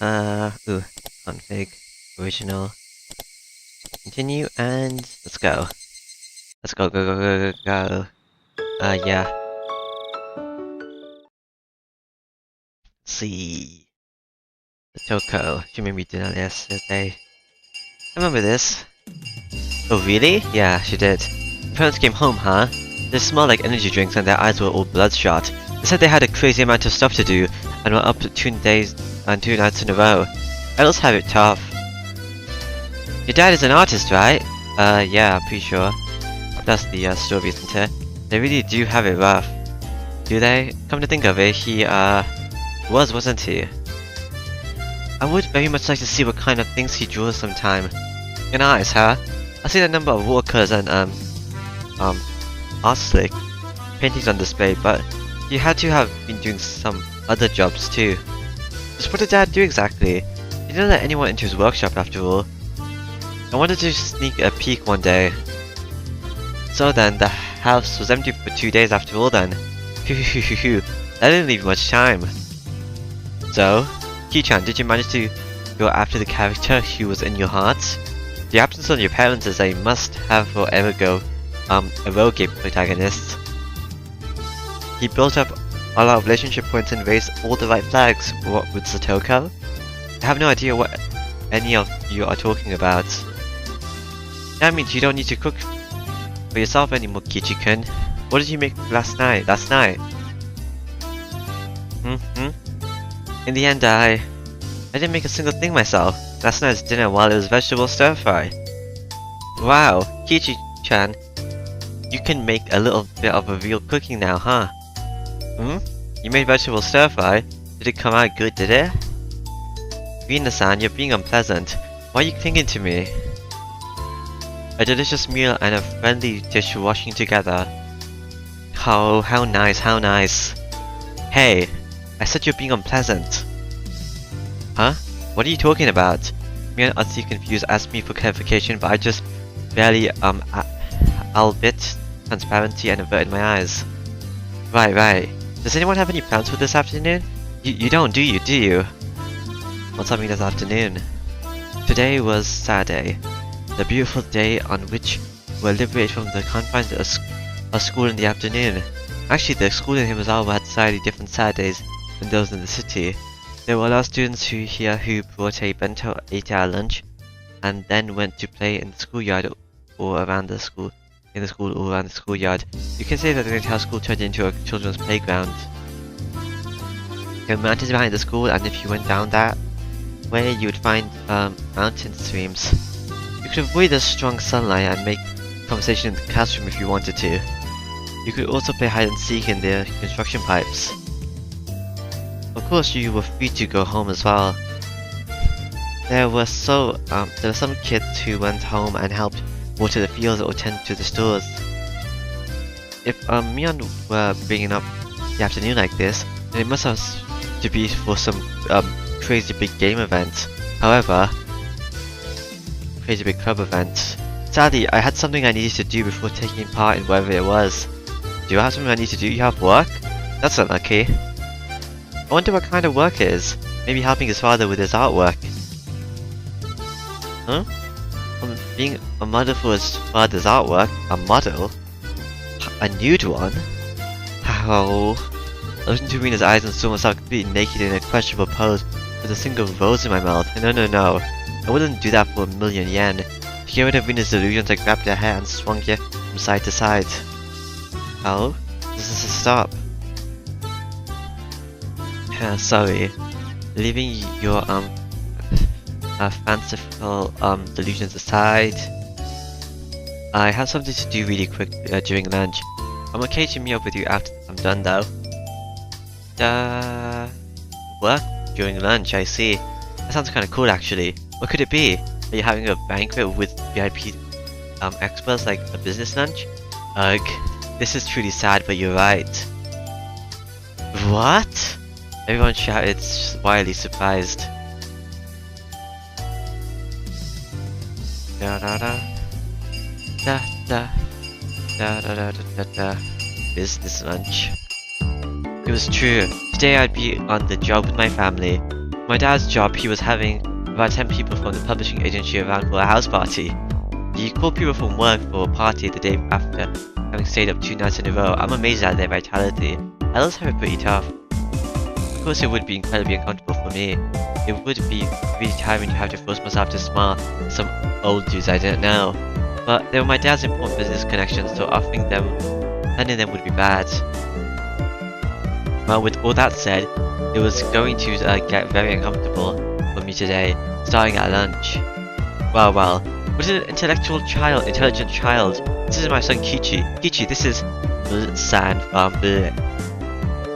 Ooh, config, original, continue, and let's go. Let's go, go, go, go, go, go. Yeah. Let's see. The Toko. She made me do that yesterday. I remember this. Oh, really? Yeah, she did. Your parents came home, huh? They smelled like energy drinks and their eyes were all bloodshot. They said they had a crazy amount of stuff to do and were up 2 days and 2 nights in a row. Adults have it tough. Your dad is an artist, right? Yeah, I'm pretty sure. That's the story, isn't it? They really do have it rough. Do they? Come to think of it, he, wasn't he? I would very much like to see what kind of things he draws sometime. Your eyes, huh? I see a number of watercolors and, art slick paintings on display, but he had to have been doing some other jobs too. Just what did Dad do exactly? He didn't let anyone into his workshop after all. I wanted to sneak a peek one day. So then, the house was empty for 2 days after all then. Phew, that didn't leave much time. So, Ki-chan, did you manage to go after the character who was in your heart? The absence of your parents is a must-have forever go, a role game protagonist. He built up all our relationship points and raised all the right flags. What with Satoko? I have no idea what any of you are talking about. That means you don't need to cook for yourself anymore, Kichi-kun. What did you make last night? In the end, I didn't make a single thing myself. Last night's dinner, while it was vegetable stir-fry. Wow, Kichi-chan, you can make a little bit of a real cooking now, huh? You made vegetable stir-fry? Did it come out good, did it? Rina-san, you're being unpleasant. Why are you clinging to me? A delicious meal and a friendly dish washing together. Oh, how nice, how nice. Hey, I said you're being unpleasant. Huh? What are you talking about? Me and Utsi confused asked me for clarification, but I just barely, albeit transparency and averted my eyes. Right. Does anyone have any plans for this afternoon? You don't, do you? What's happening this afternoon? Today was Saturday, the beautiful day on which we're liberated from the confines of school in the afternoon. Actually, the school in Himizawa had slightly different Saturdays than those in the city. There were a lot of students who brought a bento, ate our lunch, and then went to play in the schoolyard or around the school. In the school or around the schoolyard. You can say that the entire school turned into a children's playground. There were mountains behind the school, and if you went down that way, you would find mountain streams. You could avoid the strong sunlight and make conversation in the classroom if you wanted to. You could also play hide and seek in the construction pipes. Of course, you were free to go home as well. There were some kids who went home and helped water the fields or tend to the stores. If Mion were bringing up the afternoon like this, then it must have to be for some crazy big game event. However, crazy big club event. Sadly, I had something I needed to do before taking part in whatever it was. Do you have something I need to do? You have work? That's unlucky. I wonder what kind of work it is. Maybe helping his father with his artwork. Huh? Being a model for his father's artwork? A model? A nude one? How? I looked into Rina's eyes and saw myself completely naked in a questionable pose with a single rose in my mouth. No. I wouldn't do that for 1,000,000 yen. To get rid of Rina's delusions, I grabbed her hair and swung it from side to side. Oh? This is a stop. Sorry. Leaving your, fanciful, delusions aside, I have something to do really quick during lunch. I'm okay to meet up with you after I'm done though. Work during lunch, I see. That sounds kinda cool actually. What could it be? Are you having a banquet with VIP experts like a business lunch? Ugh, this is truly sad, but you're right. What? Everyone shouted, wildly surprised. Business lunch. It was true. Today I'd be on the job with my family. My dad's job, he was having about 10 people from the publishing agency around for a house party. He called people from work for a party the day after having stayed up 2 nights in a row. I'm amazed at their vitality. Adults have it pretty tough. Of course, it would be incredibly uncomfortable for me. It would be really tiring to have to force myself to smile at some old dudes I didn't know. But they were my dad's important business connections, so sending them would be bad. Well, with all that said, it was going to get very uncomfortable for me today, starting at lunch. Well, what is an intelligent child? This is my son Kichi. Kichi, this is San from Bleh.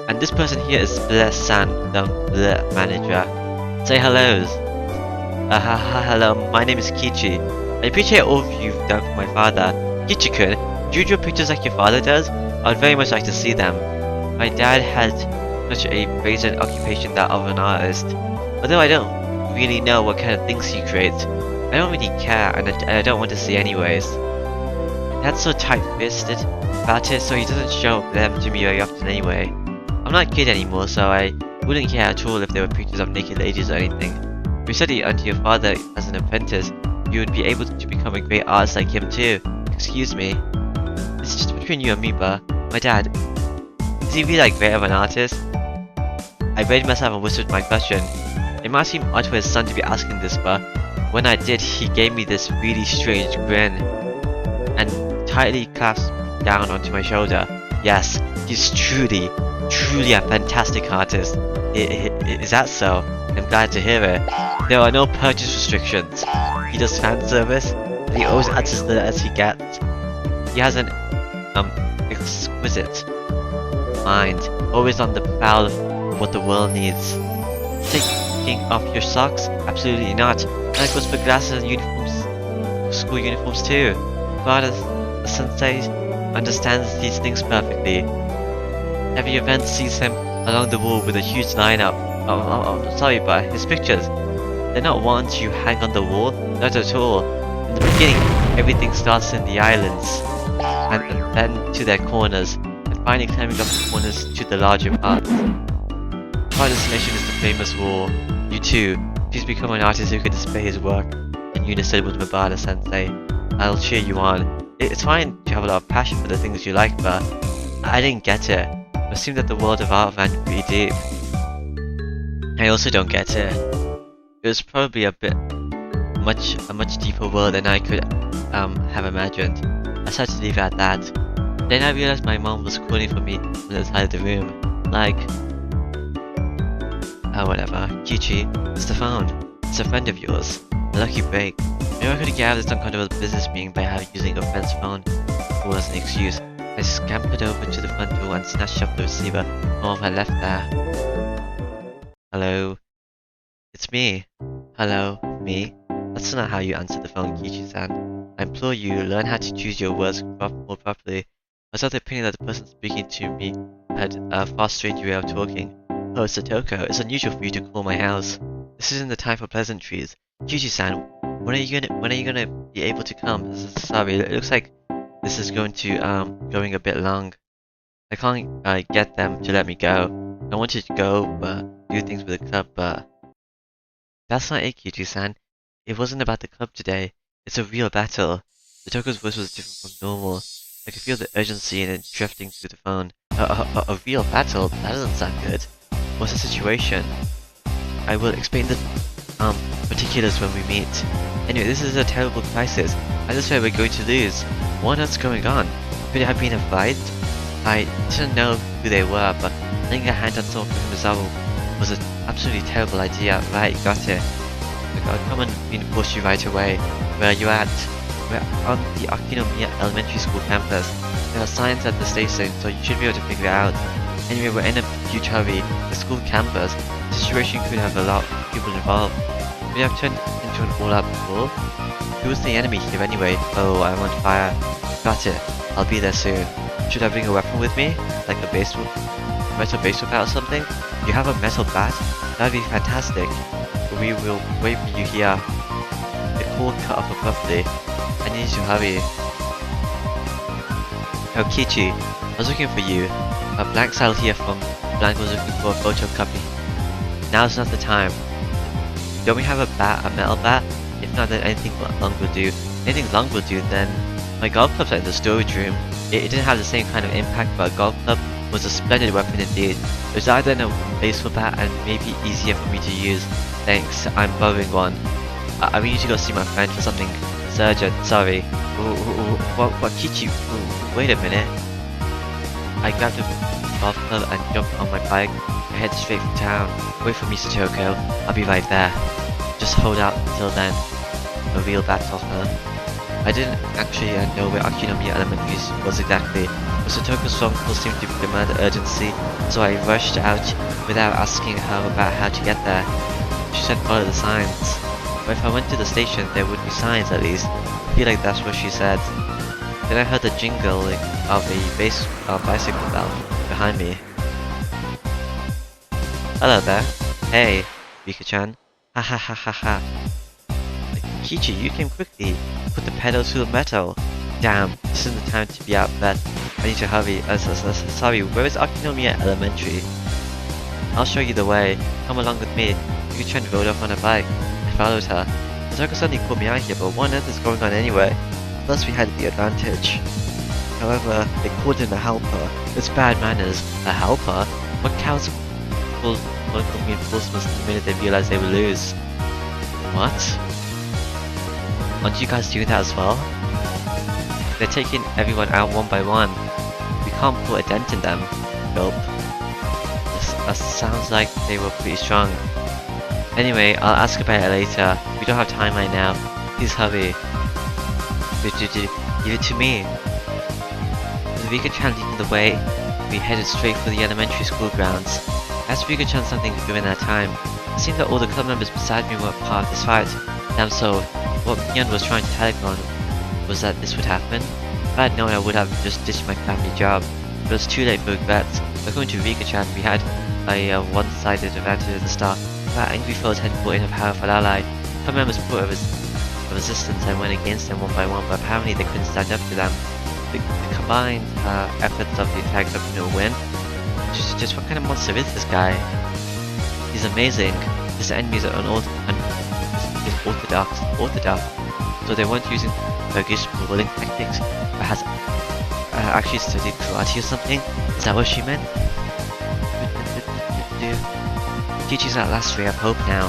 And this person here is Bleh-san, the Bleh manager. Say hellos. Hello, my name is Kichi. I appreciate all of you've done for my father. Kichi-kun, do you draw pictures like your father does? I would very much like to see them. My dad had such a brazen occupation that of an artist. Although I don't really know what kind of things he creates, I don't really care, and I don't want to see anyways. Dad's so tight-fisted about it, so he doesn't show them to me very often anyway. I'm not a kid anymore, so I wouldn't care at all if there were pictures of naked ladies or anything. If you study under your father as an apprentice, you would be able to become a great artist like him too. Excuse me. It's just between you and me, but my dad, is he really like great of an artist? I raised myself and whispered my question. It might seem odd for his son to be asking this, but when I did, he gave me this really strange grin and tightly clasped down onto my shoulder. Yes, he's truly a fantastic artist. Is that so? I'm glad to hear it. There are no purchase restrictions. He does fan service, and he always answers the as he gets. He has an exquisite mind, always on the prowl of what the world needs. Taking off your socks? Absolutely not. And it goes for glasses and uniforms, school uniforms too. But the sensei understands these things perfectly. Every event sees him along the wall with a huge lineup. Sorry, but his pictures, they're not ones you hang on the wall, not at all. In the beginning, everything starts in the islands, and then to their corners, and finally climbing up the corners to the larger parts. Our destination is the famous wall. You too, please become an artist who can display his work in unison with Mabada sensei. I'll cheer you on. It's fine to have a lot of passion for the things you like, but I didn't get it. It seemed that the world of art ran pretty deep. I also don't get it. It was probably a much deeper world than I could have imagined. I decided to leave it at that. Then I realized my mom was calling for me from the side of the room. Like, whatever. Kichi, it's the phone. It's a friend of yours. A lucky break. Maybe I could get out of this uncomfortable business meeting by using a friend's phone as an excuse. I scampered over to the front door and snatched up the receiver. Oh, I left there. Hello? It's me. Hello? Me? That's not how you answer the phone, Kichi-san. I implore you, learn how to choose your words more properly. I was of the opinion that the person speaking to me had a far stranger way of talking. Oh, Satoko, it's unusual for you to call my house. This isn't the time for pleasantries. Kichi-san, when are you gonna be able to come? Sorry, it looks like this is going a bit long. I can't get them to let me go. I wanted to go, but do things with the club, but that's not it, Kichi-san. It wasn't about the club today. It's a real battle. Satoko's voice was different from normal. I could feel the urgency in it drifting through the phone. A real battle? That doesn't sound good. What's the situation? I will explain the particulars when we meet. Anyway, this is a terrible crisis. I just fear we're going to lose. What else going on? Could it have been a fight? I didn't know who they were, but laying a hand on someone from Mizawa was an absolutely terrible idea. Right, got it. I'll come and reinforce you right away. Where are you at? We're on the Akinomiya Elementary School campus. There are signs at the station, so you should be able to figure it out. Anyway, we're in a huge hurry. The school campus. The situation could have a lot of people involved. We have turned into an all-out war. Who is the enemy here anyway? Oh, I'm on fire. Got it. I'll be there soon. Should I bring a weapon with me? Like a metal baseball bat or something? You have a metal bat? That'd be fantastic. We will wait for you here. The call cut off abruptly. I need to hurry. Oh, Kichi, I was looking for you. A blank cell here from Blank was looking for a photocopy. Now's not the time. Don't we have a bat, a metal bat? If not, then anything long will do. Anything long will do, then my golf club's in the storage room. It didn't have the same kind of impact, but a golf club was a splendid weapon indeed. It was either a baseball bat and maybe easier for me to use. Thanks, I'm borrowing one. I really need to go see my friend for something urgent, sorry. What Kichi? Ooh, wait a minute. I grabbed a golf club and jumped on my bike. I head straight for town. Wait for me, Satoko. I'll be right there. Just hold out until then. A real battle, huh? I didn't actually know where Akinomiya Elementary was exactly, but Satoko's phone call seemed to demand urgency, so I rushed out without asking her about how to get there. She said follow the signs. But if I went to the station, there would be signs at least. I feel like that's what she said. Then I heard the jingling of a bicycle bell behind me. Hello there. Hey, Rika-chan. Ha ha ha ha ha. Kichi, you came quickly. Put the pedal to the metal. Damn, this isn't the time to be out of bed. I need to hurry. Sorry, where is Akinomiya Elementary? I'll show you the way. Come along with me. Rika-chan rode off on a bike. I followed her. Satoko suddenly pulled me out here, but what on earth is going on anyway? Plus we had the advantage. However, they called in a helper. It's bad manners. A helper? What cows pulled local reinforcements the minute they realized they would lose? What? Aren't you guys doing that as well? They're taking everyone out one by one. We can't put a dent in them. Nope. That sounds like they were pretty strong. Anyway, I'll ask about it later. We don't have time right now. Please hurry. Give it to me. With Rika-chan leading the way, we headed straight for the elementary school grounds. I asked Rika-chan something during that time. It seemed that all the club members beside me were part of this fight. Damn, so what Mion was trying to tag on was that this would happen. If I had known, I would have just ditched my family job. But it was too late for regrets. According to Rika-chan, we had a one-sided advantage at the start. Our angry foes had brought in a powerful ally. Club members put a resistance and went against them one by one, but apparently they couldn't stand up to them. The combined efforts of the attack up to a win. Just what kind of monster is this guy? He's amazing. His enemies are orthodox, so they weren't using Turkish ruling tactics, but has actually studied karate or something? Is that what she meant? Kichi's our last ray of hope now.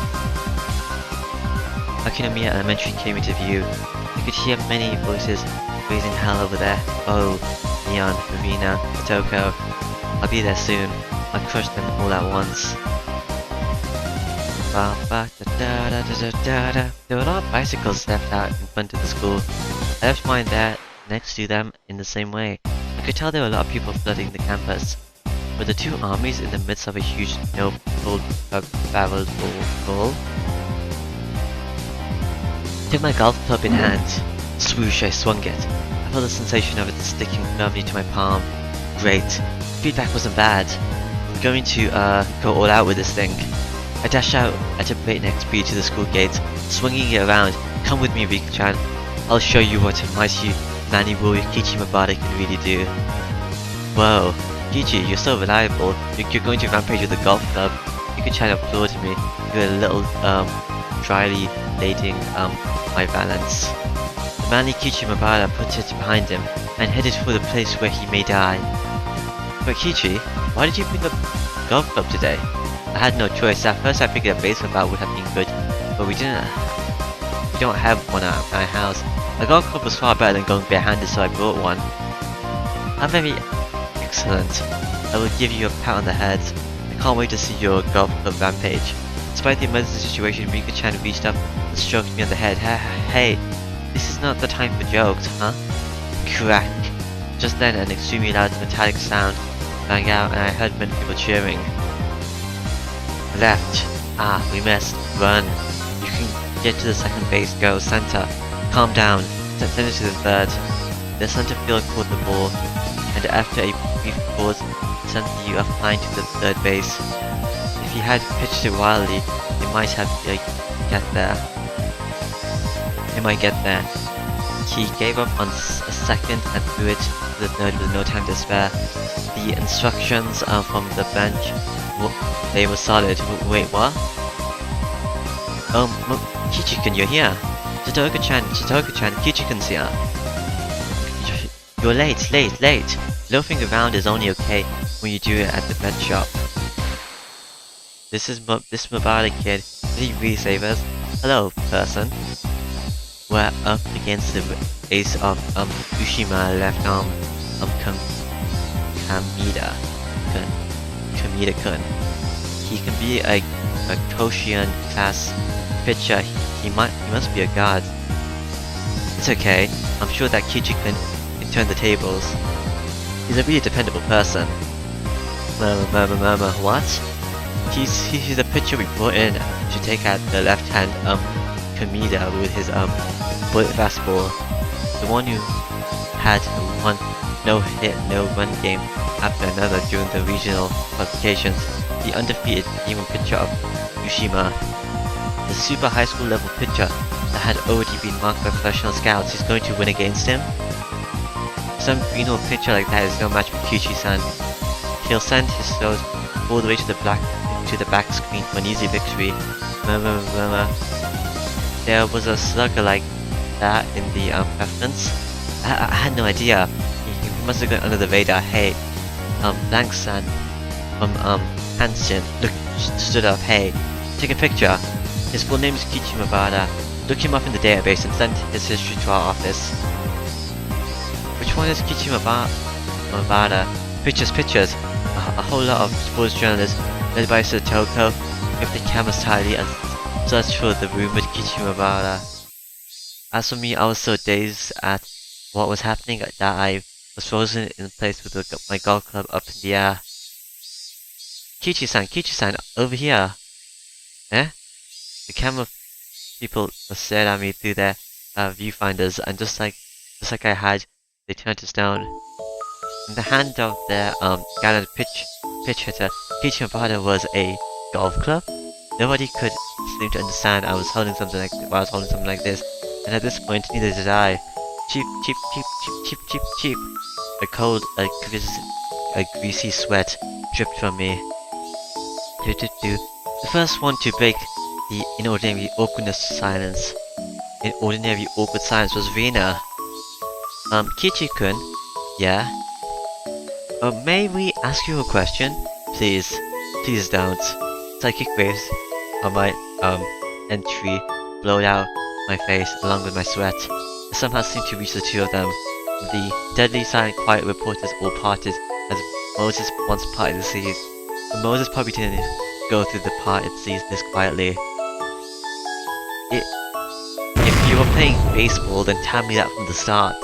Akinomiya Elementary came into view. I could hear many voices raising hell over there. Oh, Mion, Marina, Satoko. I'll be there soon. I'll crush them all at once. There were a lot of bicycles left out in front of the school. I left mine there next to them in the same way. I could tell there were a lot of people flooding the campus. Were the two armies in the midst of a huge barreled ball? I took my golf club in hand. Swoosh, I swung it. I felt the sensation of it sticking firmly to my palm. Great. Feedback wasn't bad. I'm going to go all out with this thing. I dashed out at a breakneck speed to the school gate, swinging it around. Come with me, Rika-chan. I'll show you what a mighty Nani warrior Kichi Mabata can really do. Whoa. Kichi, you're so reliable. You're going to rampage with the golf club. Rika-chan applauded me. You're a little, dryly lading, my balance. The manly Kichi Mabara put it behind him and headed for the place where he may die. But Kichi, why did you bring a golf club today? I had no choice. At first I figured a baseball bat would have been good, but we don't have one at my house. A golf club was far better than going barehanded, so I brought one. How very excellent. I will give you a pat on the head. I can't wait to see your golf club rampage. Despite the emergency situation, Rika-chan reached up and stroked me on the head. Hey, this is not the time for jokes, huh? Crack. Just then an extremely loud metallic sound rang out and I heard many people cheering. Left. Ah, we missed. Run. You can get to the second base. Go. Center. Calm down. Send it to the third. The center field caught the ball, and after a brief pause, sent you flying to the third base. If he had pitched it wildly, he might have get there. He might get there. He gave up on a second and threw it to the third with no time to spare. The instructions from the bench, they were solid. Wait, what? Kichi-kun, you're here. Todoroki-chan, Kichi-kun's here. You're late. Loafing around is only okay when you do it at the pet shop. This Mabata kid, did he really save us? Hello, person. We're up against the ace of Ushima left arm Kamida-kun. He can be a Koshian class pitcher. He must be a god. It's okay. I'm sure that Kichi-kun can turn the tables. He's a really dependable person. Murmur, what? He's the pitcher we brought in to take out the left-hand Kamida with his bullet fastball. The one who had one no-hit, no-run game after another during the regional qualifications. The undefeated demon pitcher of Ushima. The super high school level pitcher that had already been marked by professional scouts is going to win against him? Some greenhorn pitcher like that is no match for Kichi-san. He'll send his throws all the way to the back screen for an easy victory. Murmur. There was a slugger like that in the reference. I had no idea. He must have gone under the radar. Hey, Blank-san from Hanshin stood up. Hey, take a picture. His full name is Kichi Mabata. Look him up in the database and send his history to our office. Which one is Kichi Mabata? Pictures. A whole lot of sports journalists, led by Satoko, gripped the cameras tightly and searched for the rumored Kichi Mabata. As for me, I was so dazed at what was happening that I was frozen in place with my golf club up in the air. Kichi-san, over here. Eh? The camera people stared at me through their viewfinders, and just like I had, they turned to stone. In the hand of their gallant pitch hitter, Kichi Mabata was a golf club. Nobody could seem to understand I was holding something like this, and at this point, neither did I. Cheap. A greasy sweat dripped from me. The first one to break the inordinary awkward silence was Rina. Kichi-kun? Yeah? May we ask you a question? Please don't. Psychic waves on my entry blowed out my face along with my sweat. I somehow seemed to reach the two of them. The deadly silent quiet reporters all parted as Moses once parted the seas. But Moses probably didn't go through the parted seas this quietly. If you were playing baseball, then tell me that from the start.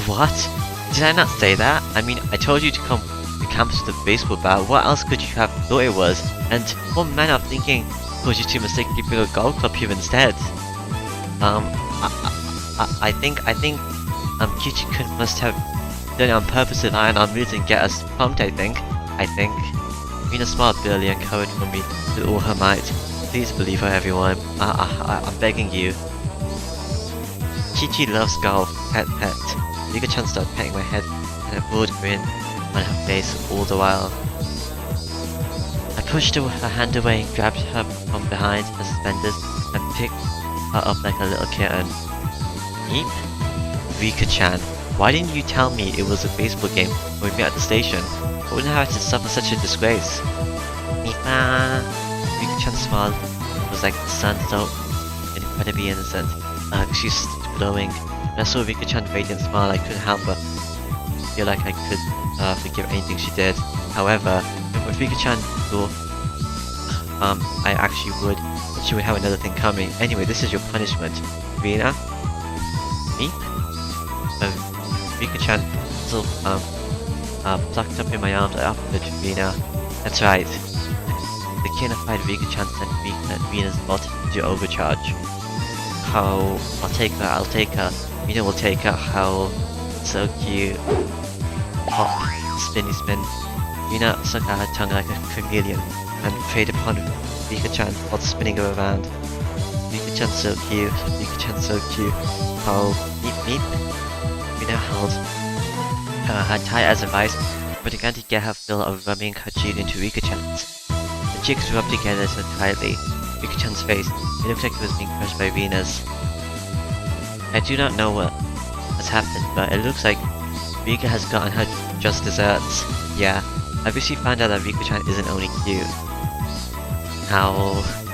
What? Did I not say that? I mean, I told you to come to campus with a baseball bat. What else could you have thought it was? And what manner of thinking caused you to mistakenly bring a golf club here instead? I think Kichi-kun must have done it on purpose to lie on roots and get us pumped. I think. Rina smiled bitterly and covered for me with all her might. Please believe her, everyone. I'm begging you. Kichi loves golf. Pet. Rika-chan started petting my head and a broad grin on her face all the while. I pushed her hand away, grabbed her from behind her suspenders, and picked her up like a little kitten. Eep? Rika-chan, why didn't you tell me it was a baseball game when we met at the station? I wouldn't have to suffer such a disgrace. Meepa. Rika-chan's smile was like the sun, so incredibly innocent. She's glowing. When I saw Rika-chan's radiant smile, I couldn't help but feel like I could forgive anything she did. However, if Rika-chan thought I actually would, but she would have another thing coming. Anyway, this is your punishment. Rina? Me? Rika-chan still plucked up in my arms. I offered it to Rina. That's right. The kid-fied Rika-chan sent Rina's voltage to overcharge. How? I'll take her. Rina will take her. How? So cute. Hop, spinny spin. Rina sucked out her tongue like a chameleon and preyed upon Rika-chan while spinning her around. Rika-chan's so cute. How? Meep. Rina held her tight as a vice, but began to get her fill of rubbing her cheek into Rika-chan's. The cheeks rubbed together so tightly, Rika-chan's face. It looked like it was being crushed by Venus. I do not know what has happened, but it looks like Rika has gotten her just desserts. Yeah, I've recently found out that Rika-chan isn't only cute. Now,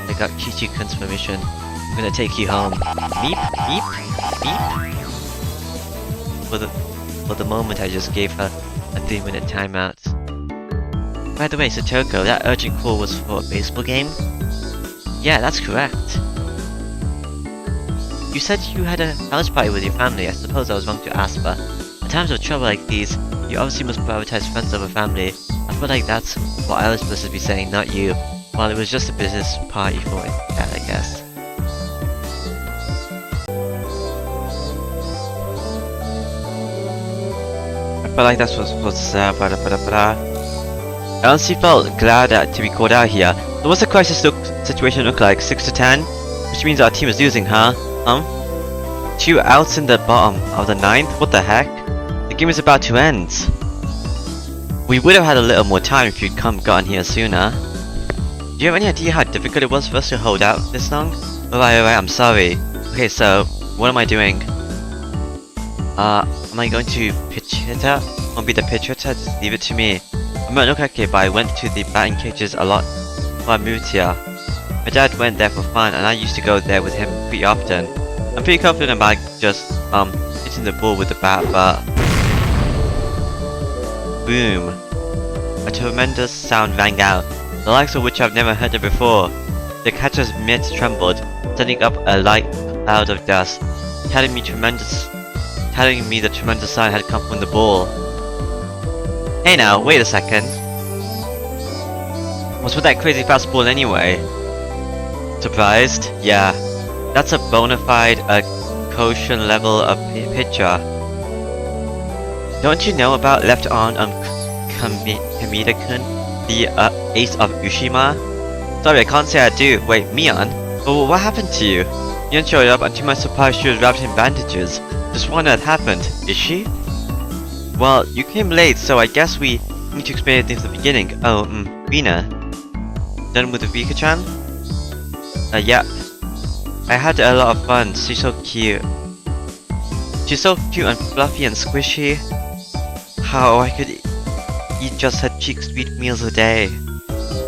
I got Kichi-kun's permission. I'm gonna take you home. Beep, beep, beep. For the moment, I just gave her a 3-minute timeout. By the way, Satoko, that urgent call was for a baseball game? Yeah, that's correct. You said you had a house party with your family. I suppose I was wrong to ask, but in times of trouble like these, you obviously must prioritize friends over family. I feel like that's what I was supposed to be saying, not you. Well, it was just a business party for that, I guess. I felt like that's what I was supposed to say, I honestly felt glad to be called out here. So what's the crisis situation look like? 6 to 10? Which means our team is losing, huh? 2 outs in the bottom of the 9th? What the heck? The game is about to end. We would have had a little more time if you'd gotten here sooner. Do you have any idea how difficult it was for us to hold out this long? Alright, I'm sorry. Okay, so, what am I doing? Am I going to pitch hitter? Won't be the pitch hitter, just leave it to me. I might look like it, but I went to the batting cages a lot before I moved here. My dad went there for fun, and I used to go there with him pretty often. I'm pretty confident about just, hitting the ball with the bat, but... Boom. A tremendous sound rang out, the likes of which I've never heard of before. The catcher's mitt trembled, sending up a light cloud of dust, telling me the tremendous sound had come from the ball. Hey now, wait a second. What's with that crazy fast ball anyway? Surprised? Yeah. That's a bona fide, Koshin level of pitcher. Don't you know about left arm Kamida-kun, the ace of Ushima? Sorry, I can't say I do. Wait, Mion? Oh, what happened to you? Mion showed up, and to my surprise she was wrapped in bandages. Just wonder what happened. Is she? Well, you came late, so I guess we need to explain it from the beginning. Oh, Rina. Done with the Rika-chan? Yep. I had a lot of fun. She's so cute. She's so cute and fluffy and squishy. How I could eat just her cheek sweet meals a day.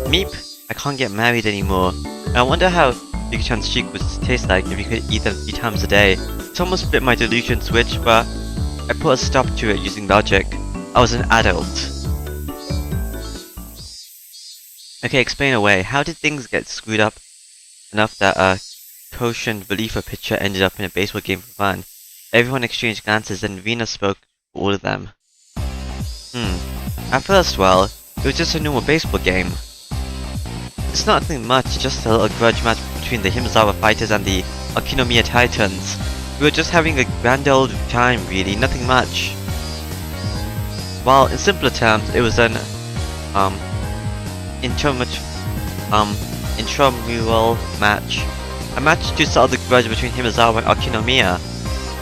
Meep, I can't get married anymore. I wonder how Rika-chan's cheek would taste like if you could eat them 3 times a day. It's almost split my delusion switch, but I put a stop to it using logic. I was an adult. Okay, explain away. How did things get screwed up enough that a Koshin reliever pitcher ended up in a baseball game for fun? Everyone exchanged glances and Rina spoke for all of them. At first, well, it was just a normal baseball game. It's nothing much, just a little grudge match between the Himizawa fighters and the Akinomiya Titans. We were just having a grand old time, really, nothing much. Well, in simpler terms, it was an intramural match. A match to settle the grudge between Himizawa and Akinomiya.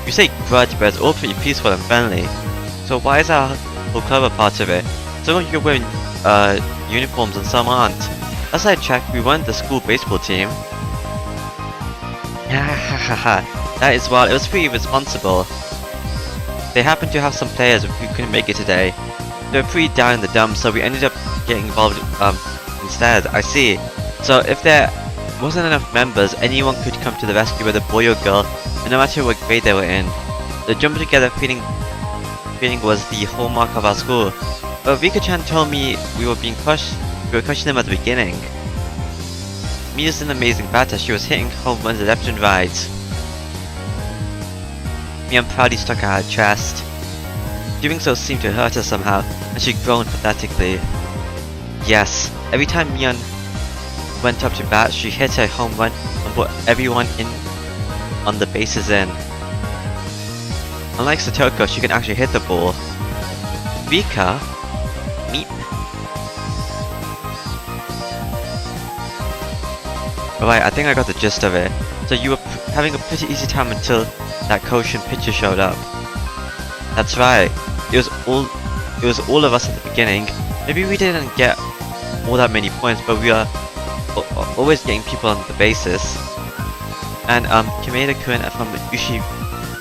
You say grudge, but it's all pretty peaceful and friendly. So why is our whole club a part of it? Some of you are wearing uniforms and some aren't. As I checked, we weren't the school baseball team. That is well, it was pretty responsible. They happened to have some players who couldn't make it today. They were pretty down in the dumps, so we ended up getting involved instead. I see. So if there wasn't enough members, anyone could come to the rescue, whether boy or girl, and no matter what grade they were in. The jump together feeling was the hallmark of our school. But Rika-chan told me we were crushing them at the beginning. Mia's an amazing batter. She was hitting home runs left and right. Mia proudly stuck out her chest. Doing so seemed to hurt her somehow, and she groaned pathetically. Yes, every time Mian went up to bat, she hit a home run and put everyone in on the bases in. Unlike Satoko, she can actually hit the ball. Rika? Meep. Alright, I think I got the gist of it. So you were having a pretty easy time until that Koshin pitcher showed up. That's right. It was all of us at the beginning. Maybe we didn't get all that many points, but we were always getting people on the bases. And Kameda-kun from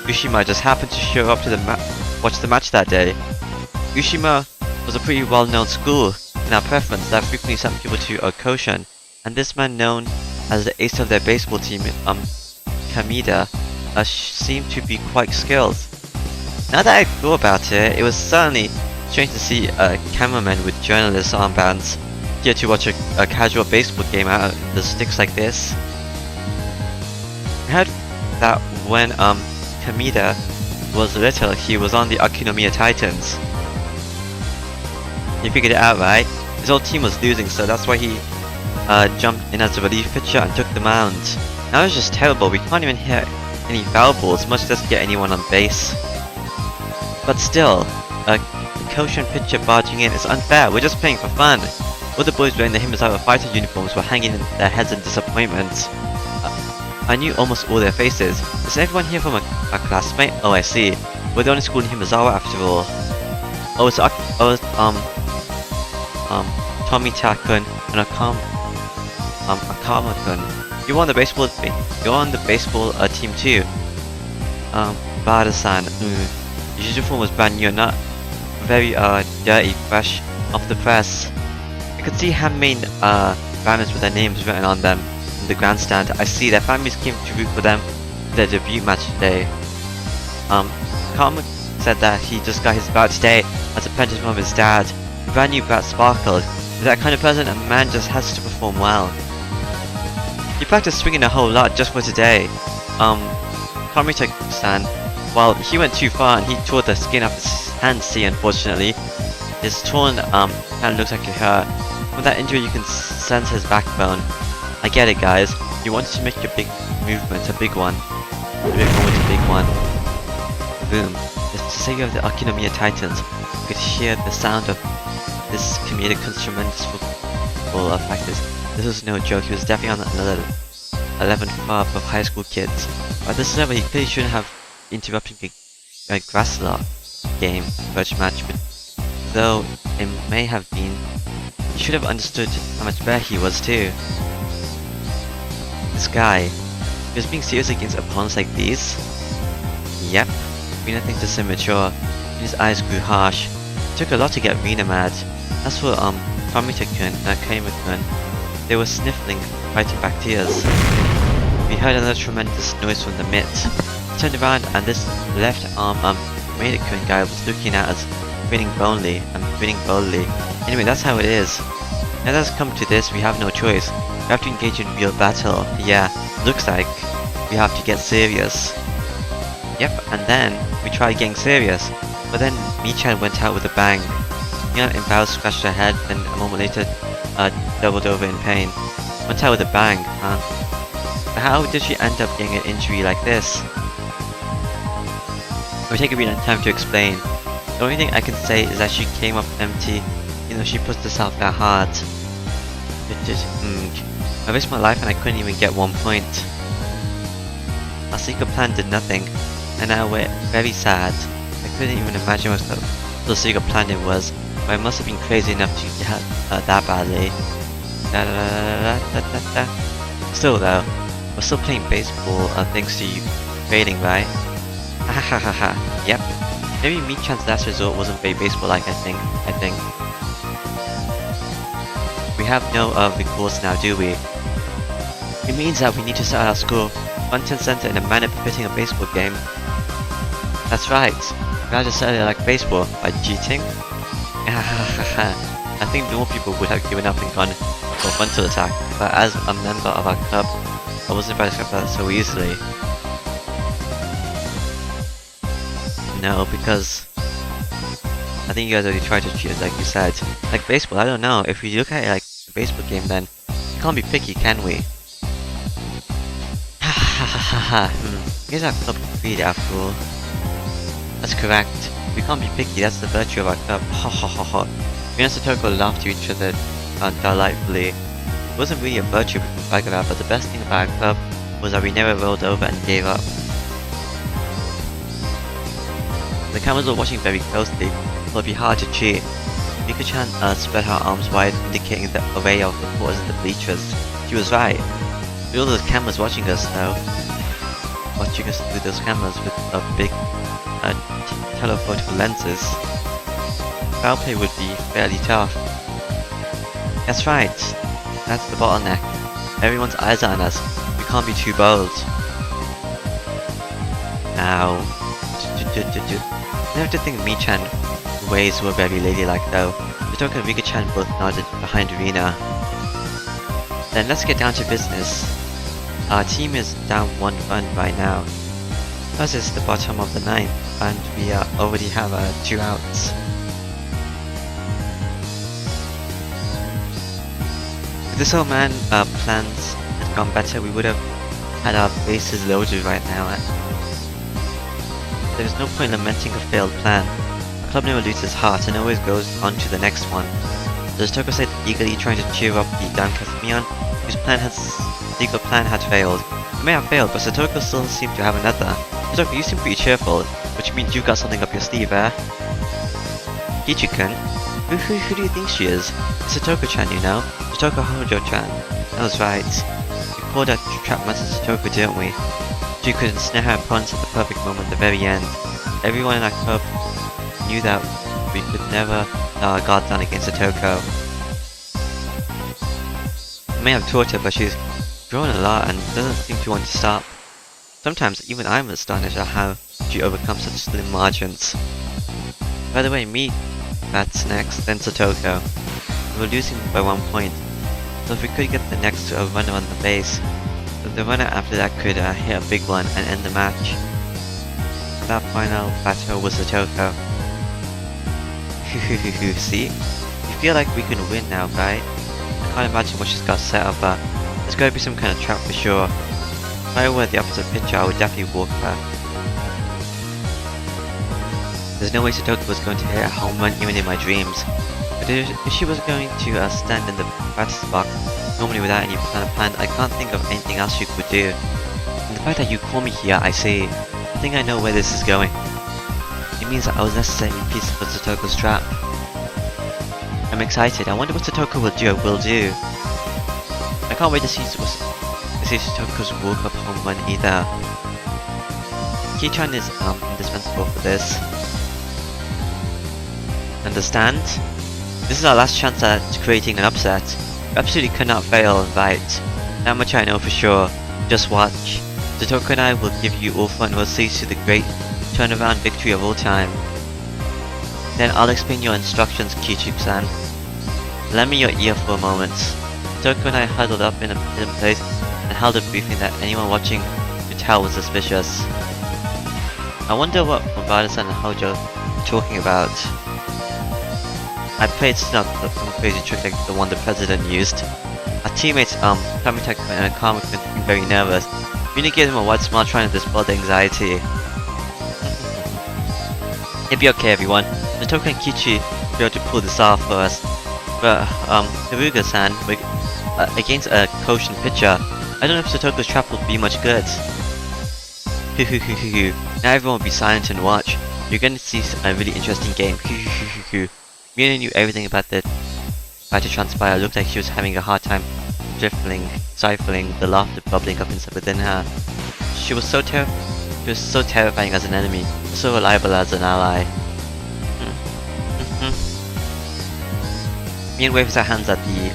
Ushima just happened to show up to watch the match that day. Ushima was a pretty well-known school in our preference that frequently sent people to Okoshan, and this man known as the ace of their baseball team, Kameda, seemed to be quite skilled. Now that I thought about it, it was certainly strange to see a cameraman with journalist armbands here to watch a casual baseball game out of the sticks like this. I heard that when Kameda was little, he was on the Akinomiya Titans. He figured it out, right? His whole team was losing, so that's why he jumped in as a relief pitcher and took the mound. Now it's just terrible, we can't even hit any foul balls, much less get anyone on base. But still, a Koshan pitcher barging in is unfair, we're just playing for fun. All the boys wearing the Himizawa fighter uniforms were hanging in their heads in disappointment. I knew almost all their faces. Is everyone here from a classmate? Oh, I see. We're the only school in Himizawa after all. Oh, it's Tomita-kun and Akama-kun. You're on the baseball team too. Bada-san. Your uniform was brand new and not very dirty, fresh off the press. I could see handmade banners with their names written on them in the grandstand. I see their families came to root for them for their debut match today. Karma said that he just got his bat today as a present from his dad. The brand new bat sparkled. With that kind of present, a man just has to perform well. He practiced swinging a whole lot just for today. Kamita-san, well, he went too far and he tore the skin off his hand, see, unfortunately. His torn hand looks like it hurt. From that injury you can sense his backbone. I get it, guys. You wanted to make a big movement, a big one. Moving forward to a big one. Boom. It's the savior of the Akinomiya Titans. You could hear the sound of this comedic tremendous football factors. This was no joke, he was definitely on another 11th club of high school kids. But at this level he clearly shouldn't have interrupted a Grassler game, first match, but though it may have been, he should have understood how much better he was too. This guy, he was being serious against opponents like these? Yep, Rina thinks it's immature, and his eyes grew harsh. It took a lot to get Rina mad. As for Kamita-kun and Kaima-kun, they were sniffling, fighting back tears. We heard another tremendous noise from the mitt. He turned around and this left arm Kamita-kun guy was looking at us, grinning boldly. Anyway, that's how it is. Now that it's come to this, we have no choice. We have to engage in real battle. Yeah, looks like we have to get serious. Yep, and then we tried getting serious, but then Michan went out with a bang. Mia embarrassed scratched her head, and a moment later doubled over in pain. Went out with a bang, huh? But how did she end up getting an injury like this? It would take a really long time to explain. The only thing I can say is that she came up empty. You know, she pushed herself that hard. I risked my life and I couldn't even get 1 point. Our secret plan did nothing, and now we're very sad. I couldn't even imagine what the secret plan it was, but I must have been crazy enough to get hurt that badly. Still though, we're still playing baseball thanks to you failing, right? Hahaha, yep. Maybe Michan's last resort wasn't very baseball-like, I think. We have no recourse now, do we? It means that we need to start our score front and center in a manner befitting a baseball game. That's right. We have to start it like baseball, by cheating. I think more people would have given up and gone for a frontal attack, but as a member of our club, I wasn't about to accept that so easily. No, because I think you guys already tried to cheat it like you said. Like baseball, I don't know, if we look at it like a baseball game then, we can't be picky, can we? Here's our club creed after all. That's correct. We can't be picky, that's the virtue of our club. Me and Satoko laughed to each other delightfully. It wasn't really a virtue we could brag about, but the best thing about our club was that we never rolled over and gave up. The cameras were watching very closely, so it'd be hard to cheat. Mika-chan spread her arms wide, indicating the array of reporters in the bleachers. She was right. With all those cameras watching us though. Watching us through those cameras with a big telephoto lenses. Foul play would be fairly tough. That's right. That's the bottleneck. Everyone's eyes are on us. We can't be too bold. Ow. I never did think Mii-chan ways were very ladylike though. Satoka and Rika-chan both nodded behind Rina. Then let's get down to business. Our team is down 1 run right now. Us is the bottom of the 9th, and we already have 2 outs. If this old man plans had gone better, we would have had our bases loaded right now. There is no point lamenting a failed plan. A club never loses heart and always goes on to the next one. Does Toko said eagerly trying to cheer up the downcast Mion, whose secret plan had failed. It may have failed, but Satoko still seemed to have another. Satoko, you seem pretty cheerful, which means you got something up your sleeve, eh? Kichi-kun? Who do you think she is? It's Satoko-chan, you know? Satoko Hojo-chan. That was right. We pulled out trap master Satoko, didn't we? She could ensnare her opponents at the perfect moment at the very end. Everyone in our club knew that we could never let our guard down against Satoko. I may have taught her, but she's grown a lot and doesn't seem to want to stop. Sometimes even I'm astonished at how she overcomes such slim margins. By the way, me, that's next, then Satoko. We were losing by 1 point, so if we could get the next runner on the base, the runner after that could hit a big one and end the match. That final battle was Satoko. See? You feel like we can win now, right? I can't imagine what she's got set up, but there's gotta be some kind of trap for sure. If I were the opposite pitcher, I would definitely walk her. There's no way Satoko was going to hit a home run even in my dreams. But if she was going to stand in the batter's box, normally without any plan, I can't think of anything else she could do. And the fact that you call me here, I see. I think I know where this is going. It means that I was necessarily piece for Satoko's trap. I'm excited. I wonder what Satoko will do. I can't wait to see Satoko's walk-up home run either. Ki-chan is indispensable for this. Understand? This is our last chance at creating an upset. We absolutely cannot fail, right? That much I know for sure. Just watch. Satoko and I will give you all front row seats to the great turnaround victory of all time. Then I'll explain your instructions, Kichi-san. Lend me your ear for a moment. Satoko and I huddled up in a hidden place and held a briefing that anyone watching could tell was suspicious. I wonder what Mabada-san and Hojo were talking about. I played some crazy trick like the one the president used. Our teammates, Kamitaka and Akama became very nervous. Rina gave him a wide smile trying to dispel the anxiety. It'll be okay, everyone. Satoko and Kichi will be able to pull this off for us. But, Haruga-san, against a Koshin pitcher, I don't know if Satoko's trap will be much good. Now everyone will be silent and watch. You're going to see a really interesting game. Rina knew everything about to transpire. It looked like she was having a hard time stifling the laughter bubbling up inside within her. She was so terrifying as an enemy, so reliable as an ally. Mion waves her hands at the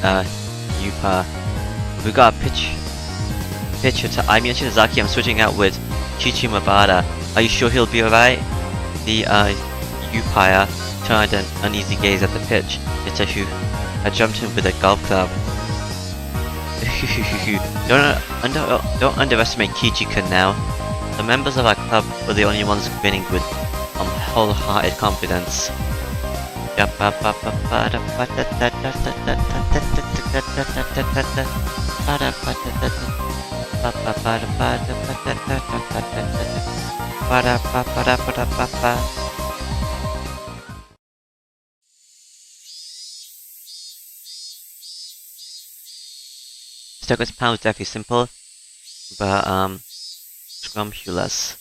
Yupa. We got a pitcher to Mion Shinozaki. I'm switching out with Chichi Mabada. Are you sure he'll be alright? The Yupa turned an uneasy gaze at the pitch. Yeteshu had jumped in with a golf club. Don't underestimate Kichi-kun now. The members of our club were the only ones grinning with wholehearted confidence. Satoko's plan was definitely simple, but scrumptious.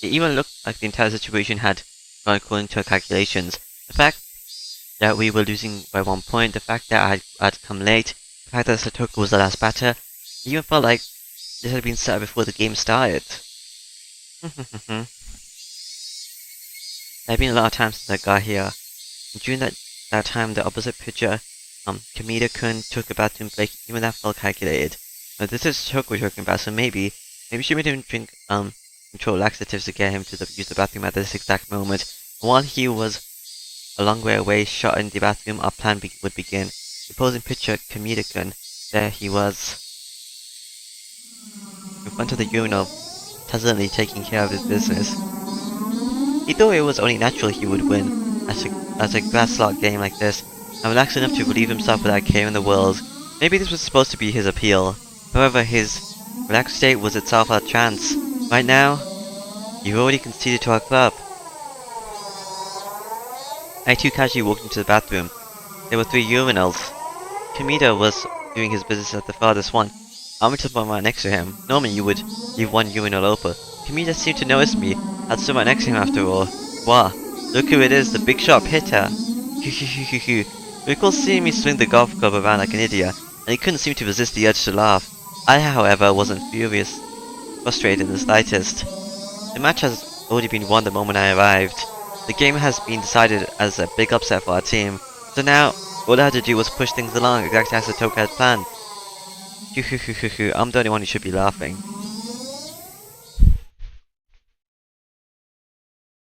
It even looked like the entire situation had gone according to her calculations. The fact that we were losing by 1 point, the fact that I had come late, the fact that Satoku was the last batter, it even felt like this had been set before the game started. There have been a lot of times since I got here, and during that time the opposite pitcher, Kamita-kun, took a bathroom break, even that felt calculated. But this is Satoku we're talking about, so maybe she made him drink control laxatives to get him to use the bathroom at this exact moment. And while he was a long way away, shot in the bathroom, our plan would begin. The opposing pitcher, Kamita-kun, there he was, in front of the urinal, pleasantly taking care of his business. He thought it was only natural he would win, as a grass slot game like this, and relaxed enough to relieve himself without care in the world. Maybe this was supposed to be his appeal. However, his relaxed state was itself our chance. Right now, you've already conceded to our club. I too casually walked into the bathroom. There were 3 urinals. Kamita was doing his business at the farthest one. I went to the one right next to him. Normally you would leave one urinal open. Kamita seemed to notice me. I'd stood right next to him after all. Wow, look who it is, the big sharp hitter. He recalled seeing me swing the golf club around like an idiot, and he couldn't seem to resist the urge to laugh. I, however, wasn't frustrated in the slightest. The match has already been won the moment I arrived. The game has been decided as a big upset for our team, so now all I had to do was push things along exactly as Satoku had planned. I'm the only one who should be laughing.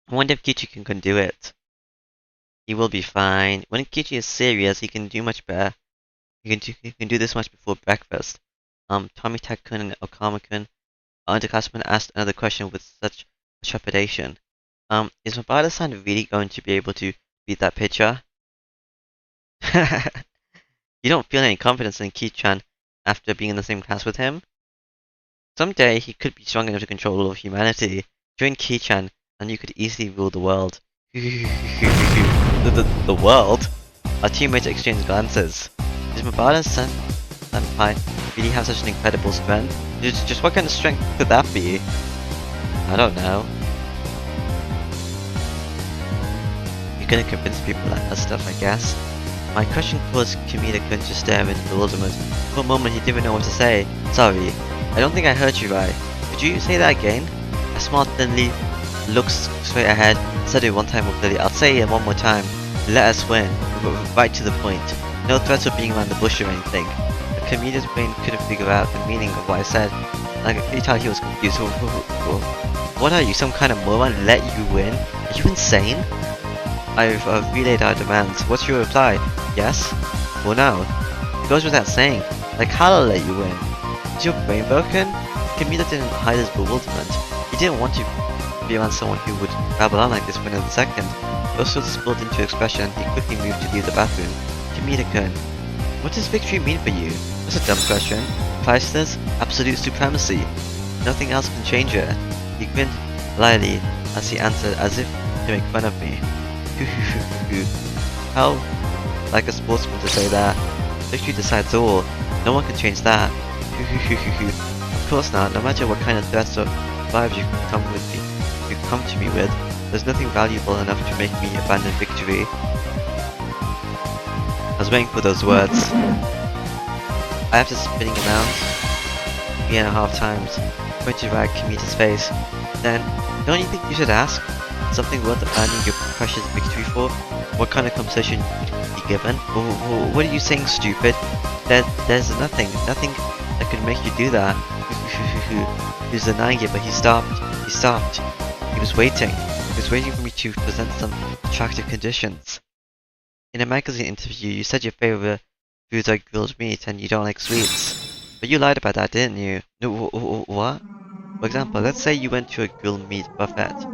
I wonder if Kichi can do it. He will be fine. When Kichi is serious, he can do much better. He can do this much before breakfast. Tomita-kun and Okama-kun, our underclassmen, asked another question with such trepidation. Is Mabata-san really going to be able to beat that pitcher? You don't feel any confidence in Ki-chan after being in the same class with him? Someday he could be strong enough to control all of humanity. Join Ki-chan, and you could easily rule the world. The world? Our teammates exchanged glances. Does Mabata-senpai really have such an incredible strength? Just what kind of strength could that be? I don't know. You're gonna convince people that stuff, I guess. My question caused Kamita-kun to stare in bewilderment. For a moment he didn't know what to say. Sorry, I don't think I heard you right. Could you say that again? I smiled thinly, looked straight ahead, said it one time more clearly. I'll say it one more time. Let us win. Right to the point. No threats of being around the bush or anything. The Kamita's brain couldn't figure out the meaning of what I said. I could clearly tell he was confused. What are you, some kind of moron? Let you win? Are you insane? I've relayed our demands. What's your reply? Yes? Well, no. It goes without saying. Like, how'll let you win? Is your brain broken? Kamita didn't hide his bewilderment. He didn't want to be around someone who would babble on like this for another second. Those sorts spilled into expression. He quickly moved to leave the bathroom. Kamita-kun, what does victory mean for you? That's a dumb question. Priceless, absolute supremacy. Nothing else can change it. He grinned slyly as he answered, as if to make fun of me. How like a sportsman to say that. Victory decides all. No one can change that. Of course not. No matter what kind of threats or vibes you come to me with, there's nothing valuable enough to make me abandon victory. I was waiting for those words. I after spinning around 3.5 times, pointed right at Kamita's face. Then, don't you think you should ask? Something worth abandoning your precious victory for? What kind of compensation would be given? What are you saying, stupid? There's nothing that could make you do that. He was denying it, but he stopped. He was waiting for me to present some attractive conditions. In a magazine interview, you said your favorite foods are grilled meat and you don't like sweets. But you lied about that, didn't you? No, what? For example, let's say you went to a grilled meat buffet.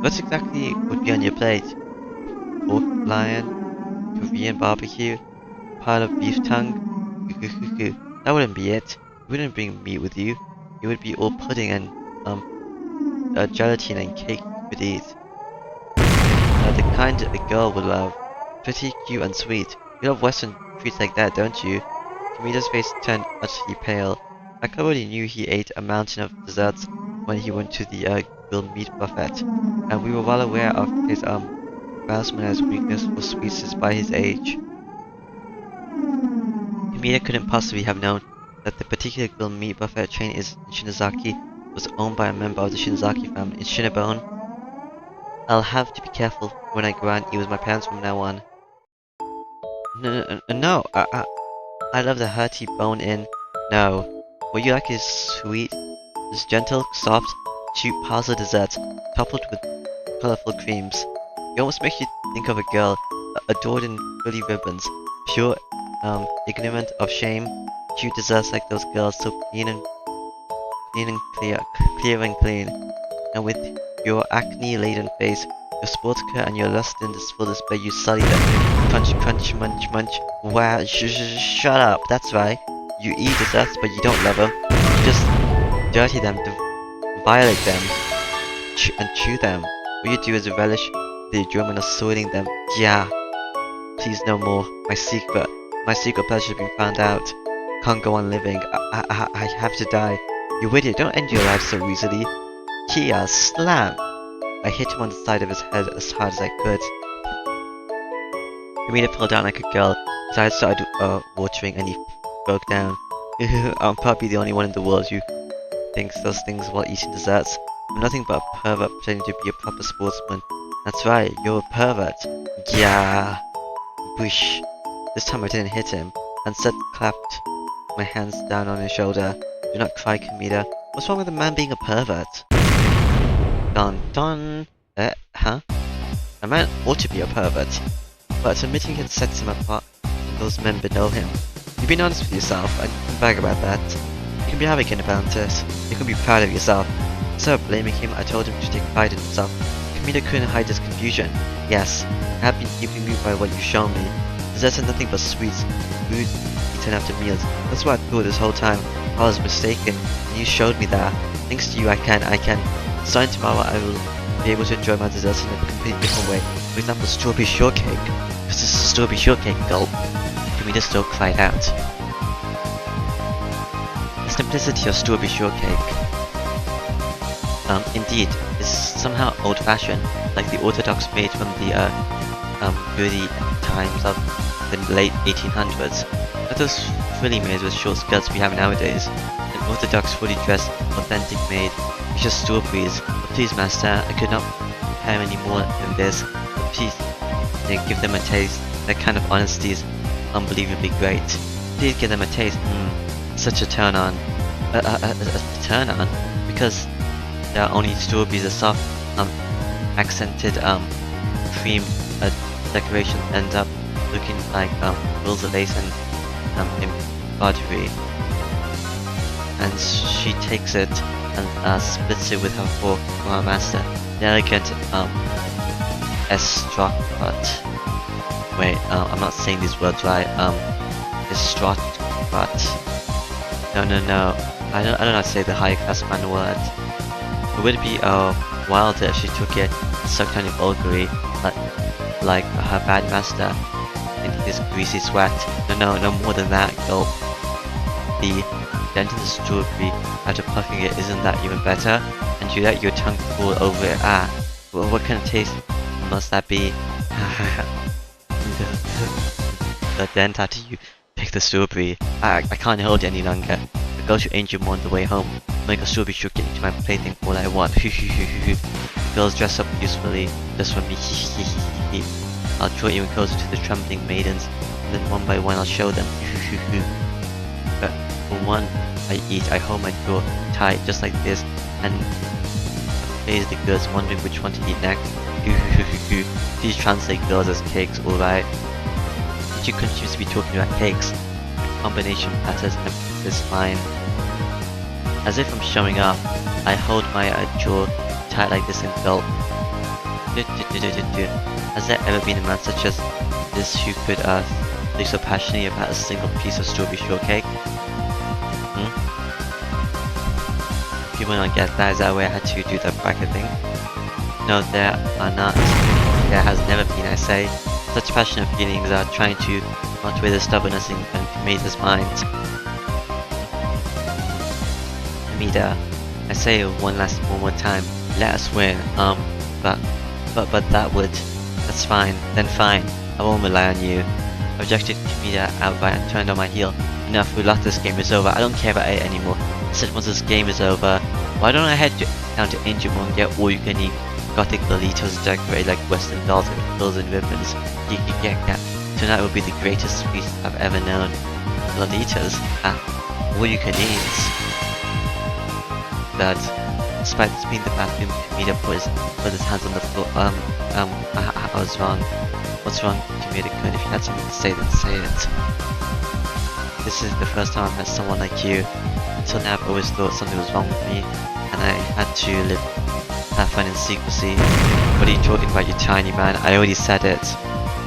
What exactly would be on your plate? Pork lion, Korean barbecue, pile of beef tongue? That wouldn't be it. You wouldn't bring meat with you. It would be all pudding and gelatin and cake you could eat. The kind a girl would love. Pretty, cute and sweet. You love western treats like that, don't you? Kamita's face turned utterly pale. I already knew he ate a mountain of desserts when he went to the grilled meat buffet, and we were well aware of his embarrassment and his weakness for sweets despite his age. Kamita couldn't possibly have known that the particular grilled meat buffet train in Shinozaki was owned by a member of the Shinozaki family in Shinobone. I'll have to be careful when I go out and eat with my parents from now on. No, I love the hearty bone-in. No, what you like is sweet, is gentle, soft, cheap parcel desserts, toppled with colorful creams. It almost makes you think of a girl adored in frilly ribbons, pure, ignorant of shame. Cute desserts like those girls, so clean and clear and clean. And with your acne-laden face, your sports car, and your lust in this full display, you sully them. Crunch, crunch, munch, munch. Wow, shut up. That's right. You eat desserts, but you don't love them. You just dirty them, violate them, and chew them. What you do is relish the enjoyment of soiling them. Yeah. Please no more. My secret pleasure has been found out. Can't go on living. I have to die. You idiot, don't end your life so easily. Kia, slam! I hit him on the side of his head as hard as I could. Kamita fell down like a girl. His eyes started watering and he broke down. I'm probably the only one in the world who thinks those things while eating desserts. I'm nothing but a pervert pretending to be a proper sportsman. That's right, you're a pervert. Yeah. Whoosh. This time I didn't hit him. Instead clapped my hands down on his shoulder. Do not cry, Kamita. What's wrong with a man being a pervert? Dun dun. Huh? A man ought to be a pervert. But admitting it sets him apart from those men below him. You've been honest with yourself, and you can brag about that. You can be arrogant about it. You can be proud of yourself. Instead of blaming him, I told him to take pride in himself. Kamita couldn't hide his confusion. Yes, I have been deeply moved by what you've shown me. Desserts are nothing but sweets, food eaten after meals. That's what I thought this whole time. I was mistaken, and you showed me that. Thanks to you, I can. Starting tomorrow, I will be able to enjoy my desserts in a completely different way. For example, strawberry shortcake. Because this is a strawberry shortcake, gulp. Kamita still cried out. The simplicity of strawberry shortcake. Indeed, is somehow old-fashioned, like the orthodox made from the early times of the late 1800s. Not those frilly maids with short skirts we have nowadays. An orthodox, fully dressed, authentic maid. It's just strawberries. But please, master, I could not prepare any more than this. But please, give them a taste. That kind of honesty is unbelievably great. Please give them a taste. Such a turn on. A turn on? Because there are only strawberries, a soft, accented, cream decoration ends up looking like rolls of lace and embroidery. And she takes it and splits it with her fork from our master. The elegant estrocot. Wait, I'm not saying these words right. Estrocot. No. I don't know how to say the high class man word. It would be wilder if she took it and sucked on it vulgarly, like her bad master, into this greasy sweat. No more than that, gulp. The dent in the strawberry after puffing it, isn't that even better? And you let your tongue fall over it. Well, what kind of taste must that be? The dent after you pick the strawberry. I can't hold it any longer. I'll go to Angel Mo on the way home. Make a strawberry shortcake into my plaything all I want. Girls dress up usefully just for me. I'll draw even closer to the trembling maidens, and then one by one I'll show them. But for one I eat, I hold my jaw tight just like this, and face the girls wondering which one to eat next. Please translate girls as cakes, alright? But you couldn't used to be talking about cakes. Combination platters and this line. As if I'm showing off, I hold my jaw tight like this and gulp. Has there ever been a man such as this who could speak so passionately about a single piece of strawberry shortcake? People don't get that, is that why I had to do that bracket thing? No, there are not. There has never been, I say. Such passionate feelings are trying to melt away the stubbornness in Kamita's mind. Kamita, I say one more time, let us win. But that would. That's fine. Then fine. I won't rely on you. I rejected Kamita outright and turned on my heel. Enough, we lost, this game is over. I don't care about it anymore. I said once this game is over, why don't I head down to Angel Moon and get all you can eat gothic lolitas decorated like western dolls with frills and ribbons. You can get that. Tonight will be the greatest feast I've ever known. Lolitas? All you can eat. That, despite this being the bathroom, Kamita put his hands on the floor. I was wrong. What's wrong, Kamita-kun? If you had something to say, then say it. This is the first time I've met someone like you. Until now, I've always thought something was wrong with me, and I had to have fun in secrecy. What are you talking about, you tiny man? I already said it.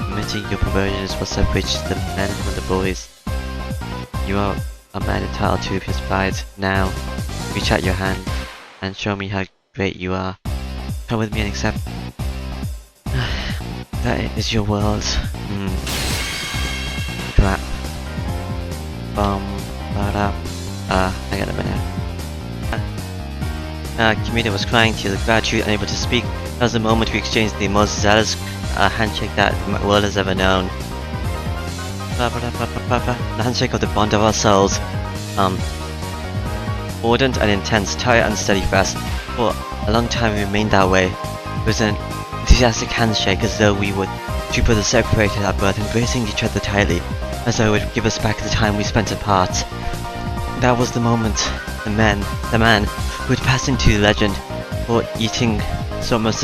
Admitting your perversion is what separates the men from the boys. You are a man entitled to his pride. Now, reach out your hand and show me how great you are. Come with me and accept. That is your world. Crap. Hang on a minute. Kamita was crying tears of gratitude, unable to speak. That was the moment we exchanged the most zealous handshake that my world has ever known. The handshake of the bond of our souls. Ardent and intense, tight and steady fast. For a long time we remained that way. It was an enthusiastic handshake, as though we were two brothers separated at birth, embracing each other tightly, as though it would give us back the time we spent apart. That was the moment the man who had passed into legend for eating so much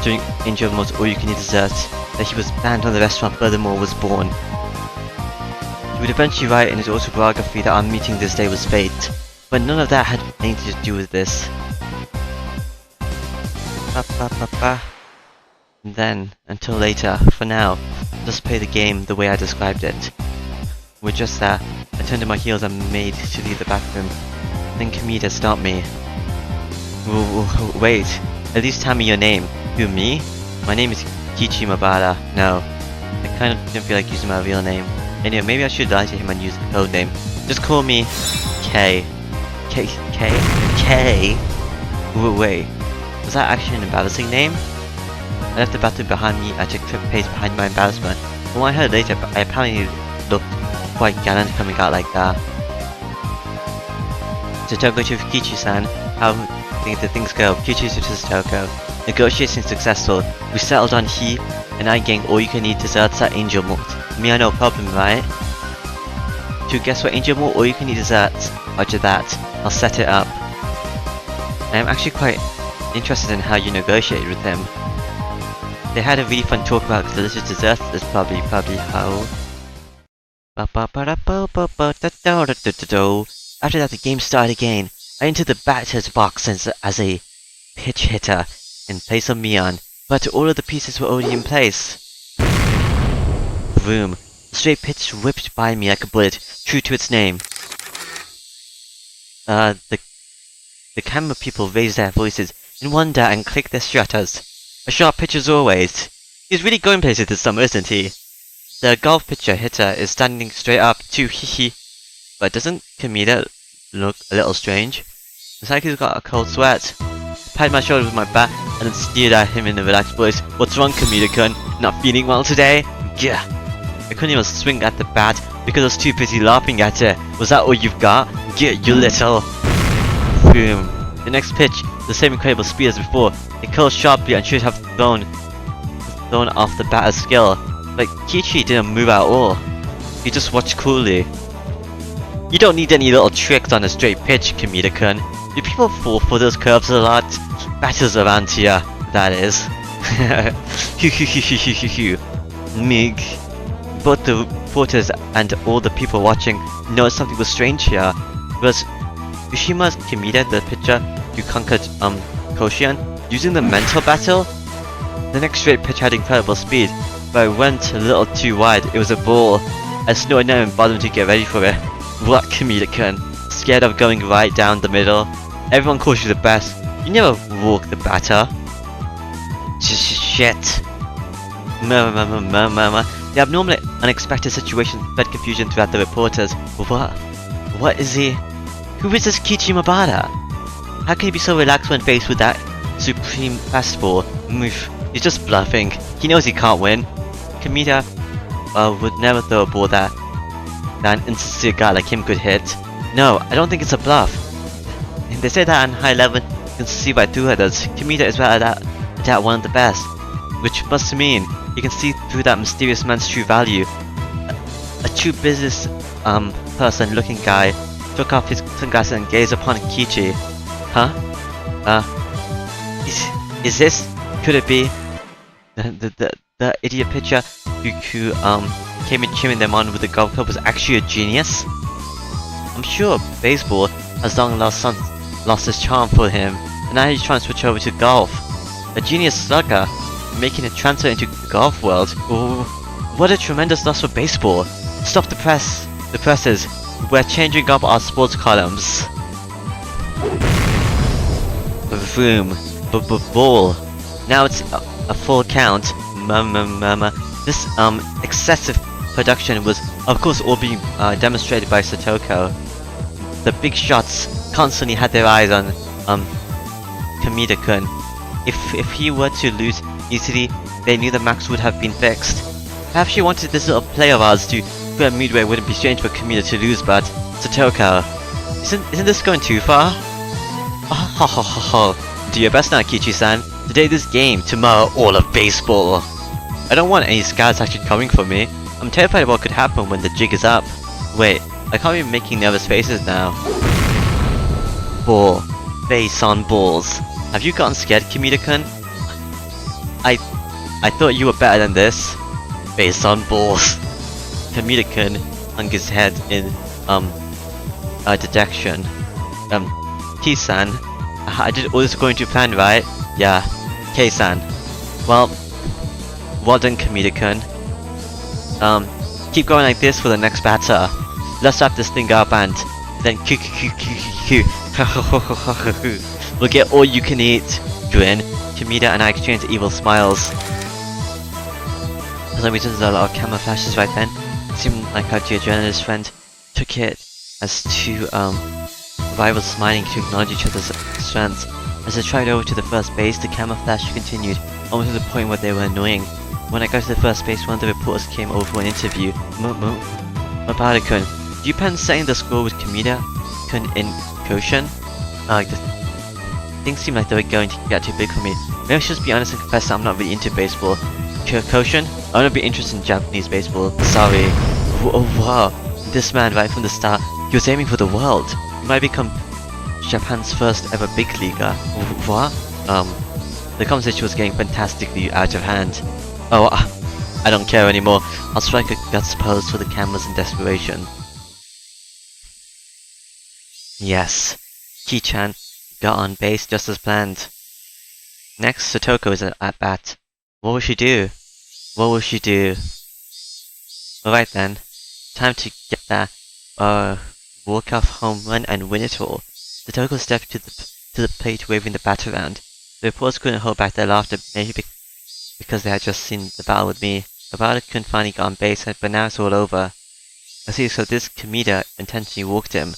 during Angel Moon's all-you-can-eat dessert that he was banned from the restaurant furthermore was born. He would eventually write in his autobiography that our meeting this day was fate, but none of that had anything to do with this. And then, until later, for now, just play the game the way I described it. With just that, I turned on my heels and made to leave the bathroom. Then Kamita stopped me. Wait, at least tell me your name. Who, me? My name is Kichi Mabara. No, I kind of didn't feel like using my real name. Anyway, maybe I should lie to him and use the code name. Just call me K. K? Wait, was that actually an embarrassing name? I left the bathroom behind me at a quick pace behind my embarrassment. From what I heard later, I apparently looked quite gallant coming out like that. So Toko to Kichi-san, how did things go? Kichi to Toko. Negotiation successful. We settled on he and I getting all you can eat desserts at Angel Moon. Me, I no problem, right? To guess what Angel Moon all you can eat desserts? Roger that. I'll set it up. I am actually quite interested in how you negotiated with him. They had a really fun talk about delicious desserts. That's probably how. After that, the game started again. I entered the batter's box as a pitch hitter in place of Mion, but all of the pieces were already in place. Vroom. The straight pitch whipped by me like a bullet, true to its name. The camera people raised their voices in wonder and clicked their shutters. A sharp pitch as always. He's really going places this summer, isn't he? The golf pitcher hitter is standing straight up too, hee. But doesn't Kamita look a little strange? It's like he's got a cold sweat. I patted my shoulder with my bat and then sneered at him in a relaxed voice. What's wrong, Kamita-kun? Not feeling well today? Gah! I couldn't even swing at the bat because I was too busy laughing at it. Was that all you've got? Gah, you little... Boom. The next pitch, the same incredible speed as before. It curled sharply and should have thrown off the batter's skill. But Kichi didn't move at all. He just watched coolly. You don't need any little tricks on a straight pitch, Kamita-kun. Do people fall for those curves a lot? Batters around here, that is. Mig. Both the reporters and all the people watching noticed something was strange here. Was Ushima's Kamita the pitcher who conquered Koshian using the mental battle? The next straight pitch had incredible speed, but it went a little too wide. It was a ball. I snorted now and bothered to get ready for it. What, Kamita-kun? Scared of going right down the middle? Everyone calls you the best. You never walk the batter. Shit. The abnormal, unexpected situation spread confusion throughout the reporters. What is he? Who is this Kichi Mabara? How can he be so relaxed when faced with that supreme fastball? He's just bluffing. He knows he can't win. Kamita, would never throw a ball that an insincere guy like him could hit. No, I don't think it's a bluff. They say that on high level, you can see right through others. Kamita is better at that one of the best. Which must mean you can see through that mysterious man's true value. A true business person looking guy took off his sunglasses and gazed upon Kichi. Huh? Is this? Could it be the idiot pitcher who came in cheering them on with the golf club was actually a genius? I'm sure baseball has long lost its charm for him, and now he's trying to switch over to golf. A genius slugger, making a transfer into the golf world. Ooh, what a tremendous loss for baseball. Stop the presses. We're changing up our sports columns. Vroom. Ball. Now it's a full count. This excessive production was of course all being demonstrated by Satoko. The big shots constantly had their eyes on Kamita-kun. If he were to lose easily, they knew the max would have been fixed. Perhaps she wanted this little play of ours to put a mood where it wouldn't be strange for Kamita to lose, but Satoko, isn't this going too far? Do your best now, Kichi-san. Today this game, tomorrow all of baseball. I don't want any scars actually coming for me. I'm terrified of what could happen when the jig is up. Wait, I can't be making nervous faces now. Ball. Face on balls. Have you gotten scared, Kamita-kun? I thought you were better than this. Face on balls. Kamita-kun hung his head in dejection. T-san, I did all this according to plan, right? Yeah. K-san. Well done, Kamita-kun. Keep going like this for the next batter. Let's wrap this thing up and then we'll get all you can eat. Grin. Kamita and I exchanged evil smiles. For some reason there's a lot of camera flashes right then. It seemed like our dear journalist friend took it as two rivals smiling to acknowledge each other's strengths. As I tried over to the first base, the camera flash continued, almost to the point where they were annoying. When I got to the first base, one of the reporters came over for an interview. Mabata-kun, do you plan setting the score with Kamita-kun in Koshin? Things seem like they were going to get too big for me. Maybe I should just be honest and confess that I'm not really into baseball. Koshin? I'm not really interested in Japanese baseball. Sorry. Oh wow. This man, right from the start, he was aiming for the world. He might become Japan's first ever big leaguer. What? The conversation was getting fantastically out of hand. Oh, I don't care anymore. I'll strike a guts pose for the cameras in desperation. Yes. Ki-chan got on base just as planned. Next, Satoko is at bat. What will she do? What will she do? Alright then. Time to get that walk-off home run and win it all. Satoko stepped to the plate waving the bat around. The reporters couldn't hold back their laughter, maybe because they had just seen the battle with me. Mabata-kun finally got on base, but now it's all over. I see, so this Kamita intentionally walked him.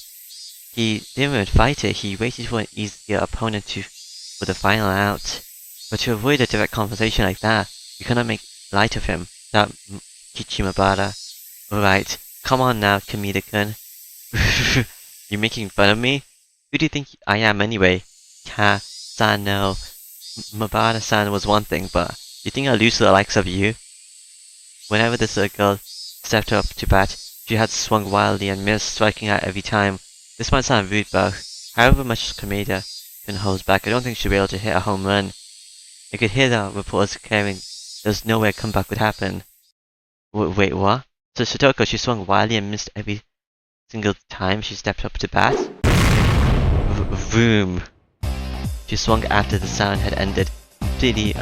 He didn't even fight it, he waited for an easier opponent for the final out. But to avoid a direct conversation like that, you cannot make light of him. That Kichimabara. Alright, come on now, Kamita-kun. You're making fun of me? Who do you think I am anyway? Ka-san, no. Mabata-san was one thing, but you think I'll lose to the likes of you? Whenever this little girl stepped up to bat, she had swung wildly and missed, striking out every time. This might sound rude, but however much Kamita-kun holds back, I don't think she'll be able to hit a home run. You could hear the reporters declaring there's no way a comeback would happen. Wait, what? So Satoko, she swung wildly and missed every single time she stepped up to bat? Vroom. She swung after the sound had ended, completely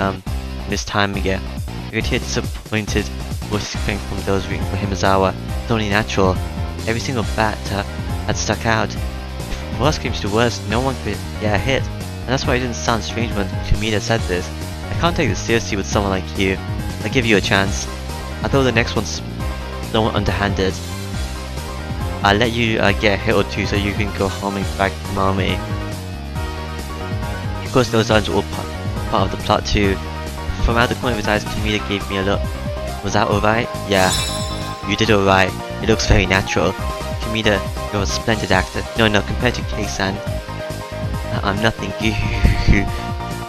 mistiming it. You could hear disappointed voices coming from those rooting for Himazawa. It's only natural. Every single batter had stuck out. If worst came to worst, no one could get a hit, and that's why it didn't sound strange when Kamita said this. I can't take this seriously with someone like you. I'll give you a chance. Although the next one's somewhat underhanded. I'll let you get a hit or two so you can go home and back to mommy. Of course those lines were all part of the plot too. From out the corner of his eyes, Kamita gave me a look. Was that alright? Yeah. You did alright. It looks very natural. Kamita, you're a splendid actor. No, compared to Kei-san, I'm nothing.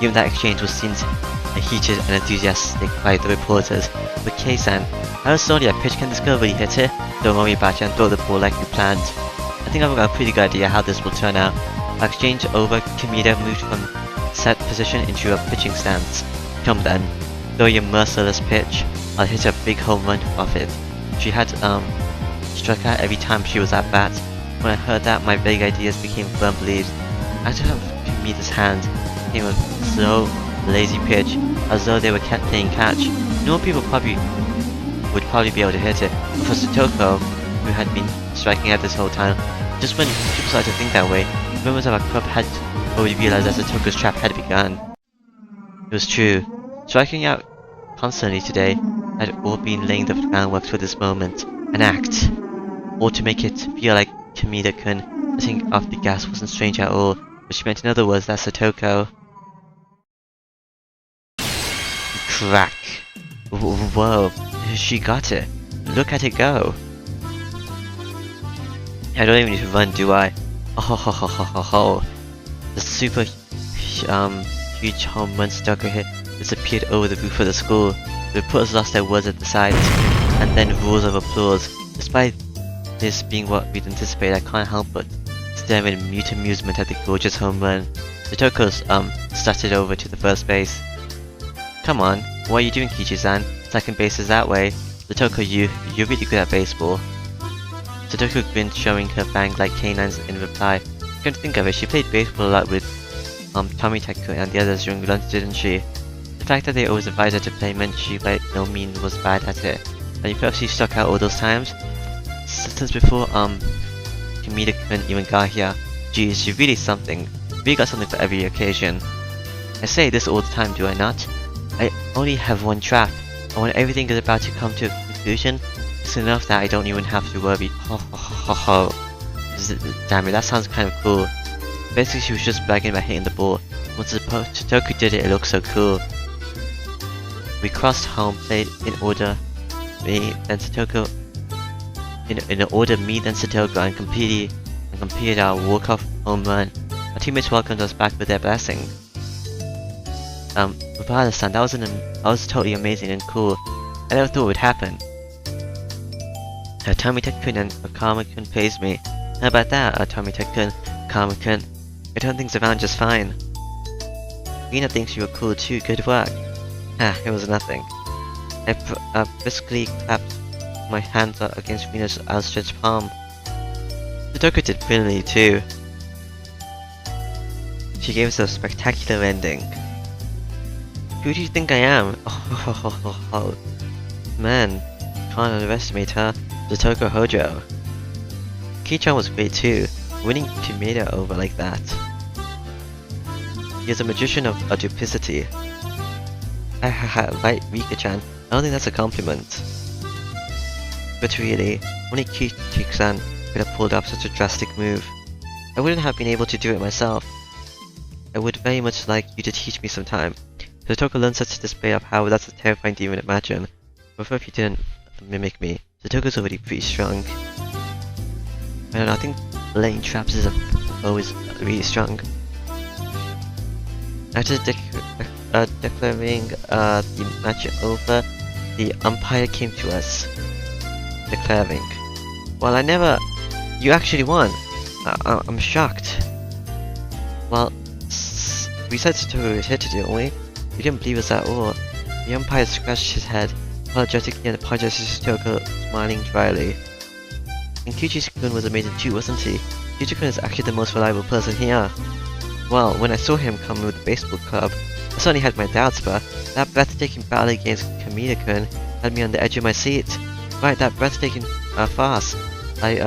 Even that exchange was seen heated and enthusiastic by the reporters. But Kei-san, I was sorry that pitch can discover you hit it. Don't worry about it and throw the ball like you planned. I think I've got a pretty good idea how this will turn out. Our exchange over, Kamita moved from set position into a pitching stance. Come then, throw your merciless pitch. I'll hit a big home run off it. She had struck out every time she was at bat. When I heard that, my vague ideas became firm beliefs. Out of Kamita's hand came a slow, lazy pitch, as though they were playing catch. No people would probably be able to hit it, but for Satoko, who had been striking out this whole time, just when people started to think that way, members of our club had already realized that Satoko's trap had begun. It was true. Striking out constantly today had all been laying the groundwork for this moment, an act, or to make it feel like Kamita-kun letting off the gas wasn't strange at all, which meant in other words that Satoko... Crack! Whoa, she got it. Look at it go. I don't even need to run, do I? Oh. The super huge home run Satoko hit disappeared over the roof of the school. The reporters lost their words at the sight, and then roars of applause. Despite this being what we'd anticipated, I can't help but stare in mute amusement at the gorgeous home run. Satoko's started over to the first base. Come on, what are you doing, Kichi-san? Second base is that way. Satoko, you're really good at baseball. Satoko grinned, showing her fangs like canines in reply. Come to think of it, she played baseball a lot with Tommy-kun and the others during lunch, didn't she? The fact that they always invited her to play meant she by no means was bad at it. And you purposely stuck out all those times? Since before Kamita-kun even got here. Geez, she's really something. Really got something for every occasion. I say this all the time, do I not? I only have one trap, and when everything is about to come to a conclusion, it's enough that I don't even have to worry. Damn it, that sounds kind of cool. Basically, she was just bragging about hitting the ball. Once Satoko did it, it looked so cool. We crossed home, played in order, me, then Satoko, in order me, then Satoko, and completed our walk-off home run. Our teammates welcomed us back with their blessing. Ubada-san, that was totally amazing and cool. I never thought it would happen. Tommy-kun and Akama-kun praised me. How about that, Tommy-kun, Akama-kun? I turned things around just fine. Rina thinks you were cool too, good work. It was nothing. I briskly clapped my hands against Rina's outstretched palm. Satoko did brilliantly too. She gave us a spectacular ending. Who do you think I am? Man, can't underestimate her. Satoko Hojo. Ki-chan was great too, winning Kamita over like that. He is a magician of duplicity. Right, Rika-chan, I don't think that's a compliment. But really, only Ki-chan could have pulled off such a drastic move. I wouldn't have been able to do it myself. I would very much like you to teach me sometime. Satoko learned such a display of power that's terrifying to even imagine. But if you didn't mimic me, Satoko's already pretty strong. I don't know, I think laying traps is always really strong. After declaring the match over, the umpire came to us, declaring, "Well, you actually won. I'm shocked." Well, we said Satoru was here to do, didn't we? We didn't believe us at all. The umpire scratched his head, apologetically, and apologized to Satoko, smiling dryly. And Kichi-kun was amazing too, wasn't he? Kichi-kun is actually the most reliable person here. Well, when I saw him come with the baseball club, I certainly had my doubts, but that breathtaking battle against Kamita-kun had me on the edge of my seat. Right, that breathtaking farce. I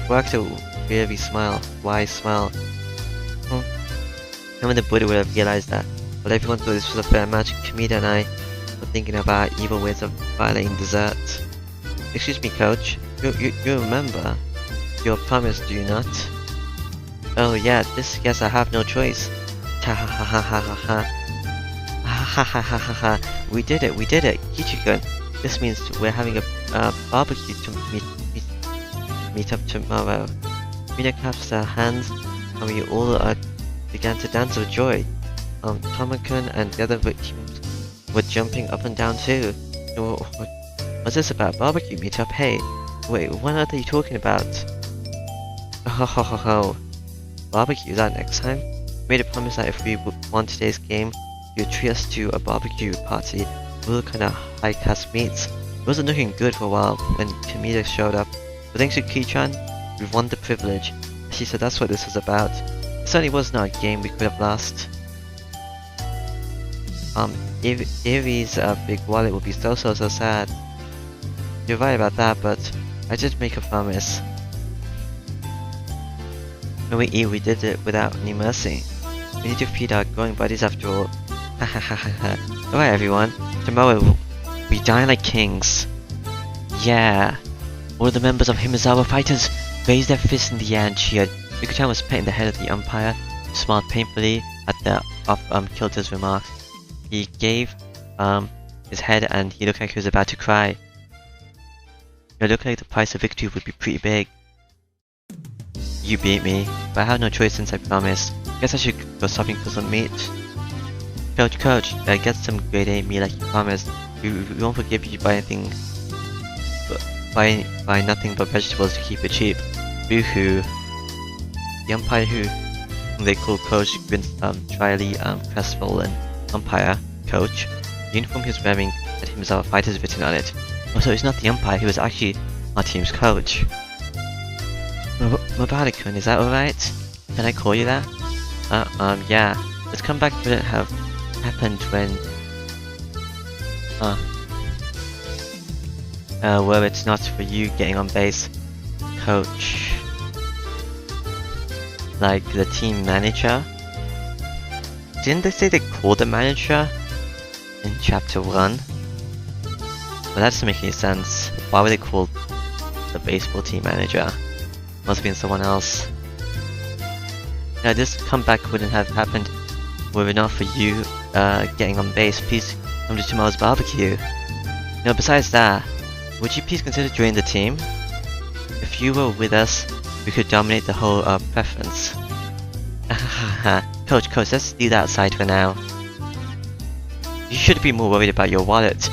worked a weary smile, wise smile. And when the Buddha would have realized that, but everyone thought this was a fair match, Kamita and I were thinking about evil ways of violating dessert. Excuse me, coach. You remember your promise, do you not? Oh yeah, yes, I have no choice. Ta ha ha ha ha ha ha. Ha ha ha ha ha ha. We did it, Kichi-kun. This means we're having a barbecue to meet up tomorrow. Mina claps their hands, and we all began to dance with joy. Tomakun and the other victims were jumping up and down too. What's this about? Barbecue meetup? Hey, wait, what are they talking about? Oh, barbecue that next time? Made a promise that if we won today's game, you'd treat us to a barbecue party with all kind of high-class meats. It wasn't looking good for a while when Kamita showed up, but thanks to Ki-chan, we've won the privilege. She said that's what this was about. It certainly was not a game we could have lost. Erie's big wallet would be so sad. You're right about that, but I did make a promise. No wait, we did it without any mercy. We need to feed our growing bodies after all. Alright everyone, tomorrow we dine like kings. Yeah! All the members of Himizawa fighters raised their fists in the air and cheered. Miko-chan was petting the head of the umpire, who smiled painfully at the Kyoto's remarks. He gave his head and he looked like he was about to cry. It looked like the price of victory would be pretty big. You beat me, but I had no choice since I promised. Guess I should go shopping for some meat. Coach, get some grade A meat like you promised. We won't forgive you by anything, buy nothing but vegetables to keep it cheap. Boo-hoo. The umpire whom they call Coach grinned dryly, crestfallen. Umpire, Coach. The uniform he was wearing had Himizawa Fighters written on it. Also, he's not the umpire, he was actually our team's coach. Mabada-kun, is that alright? Can I call you that? Yeah. This comeback wouldn't have happened when... well, it's not for you getting on base, Coach. Like, the team manager? Didn't they say they called the manager in chapter 1? Well, that doesn't make any sense. Why would they call the baseball team manager? Must have been someone else. Now, this comeback wouldn't have happened were it not for you getting on base. Please come to tomorrow's barbecue. No, besides that, would you please consider joining the team? If you were with us, we could dominate the whole preference. Coach, let's leave that aside for now. You should be more worried about your wallet.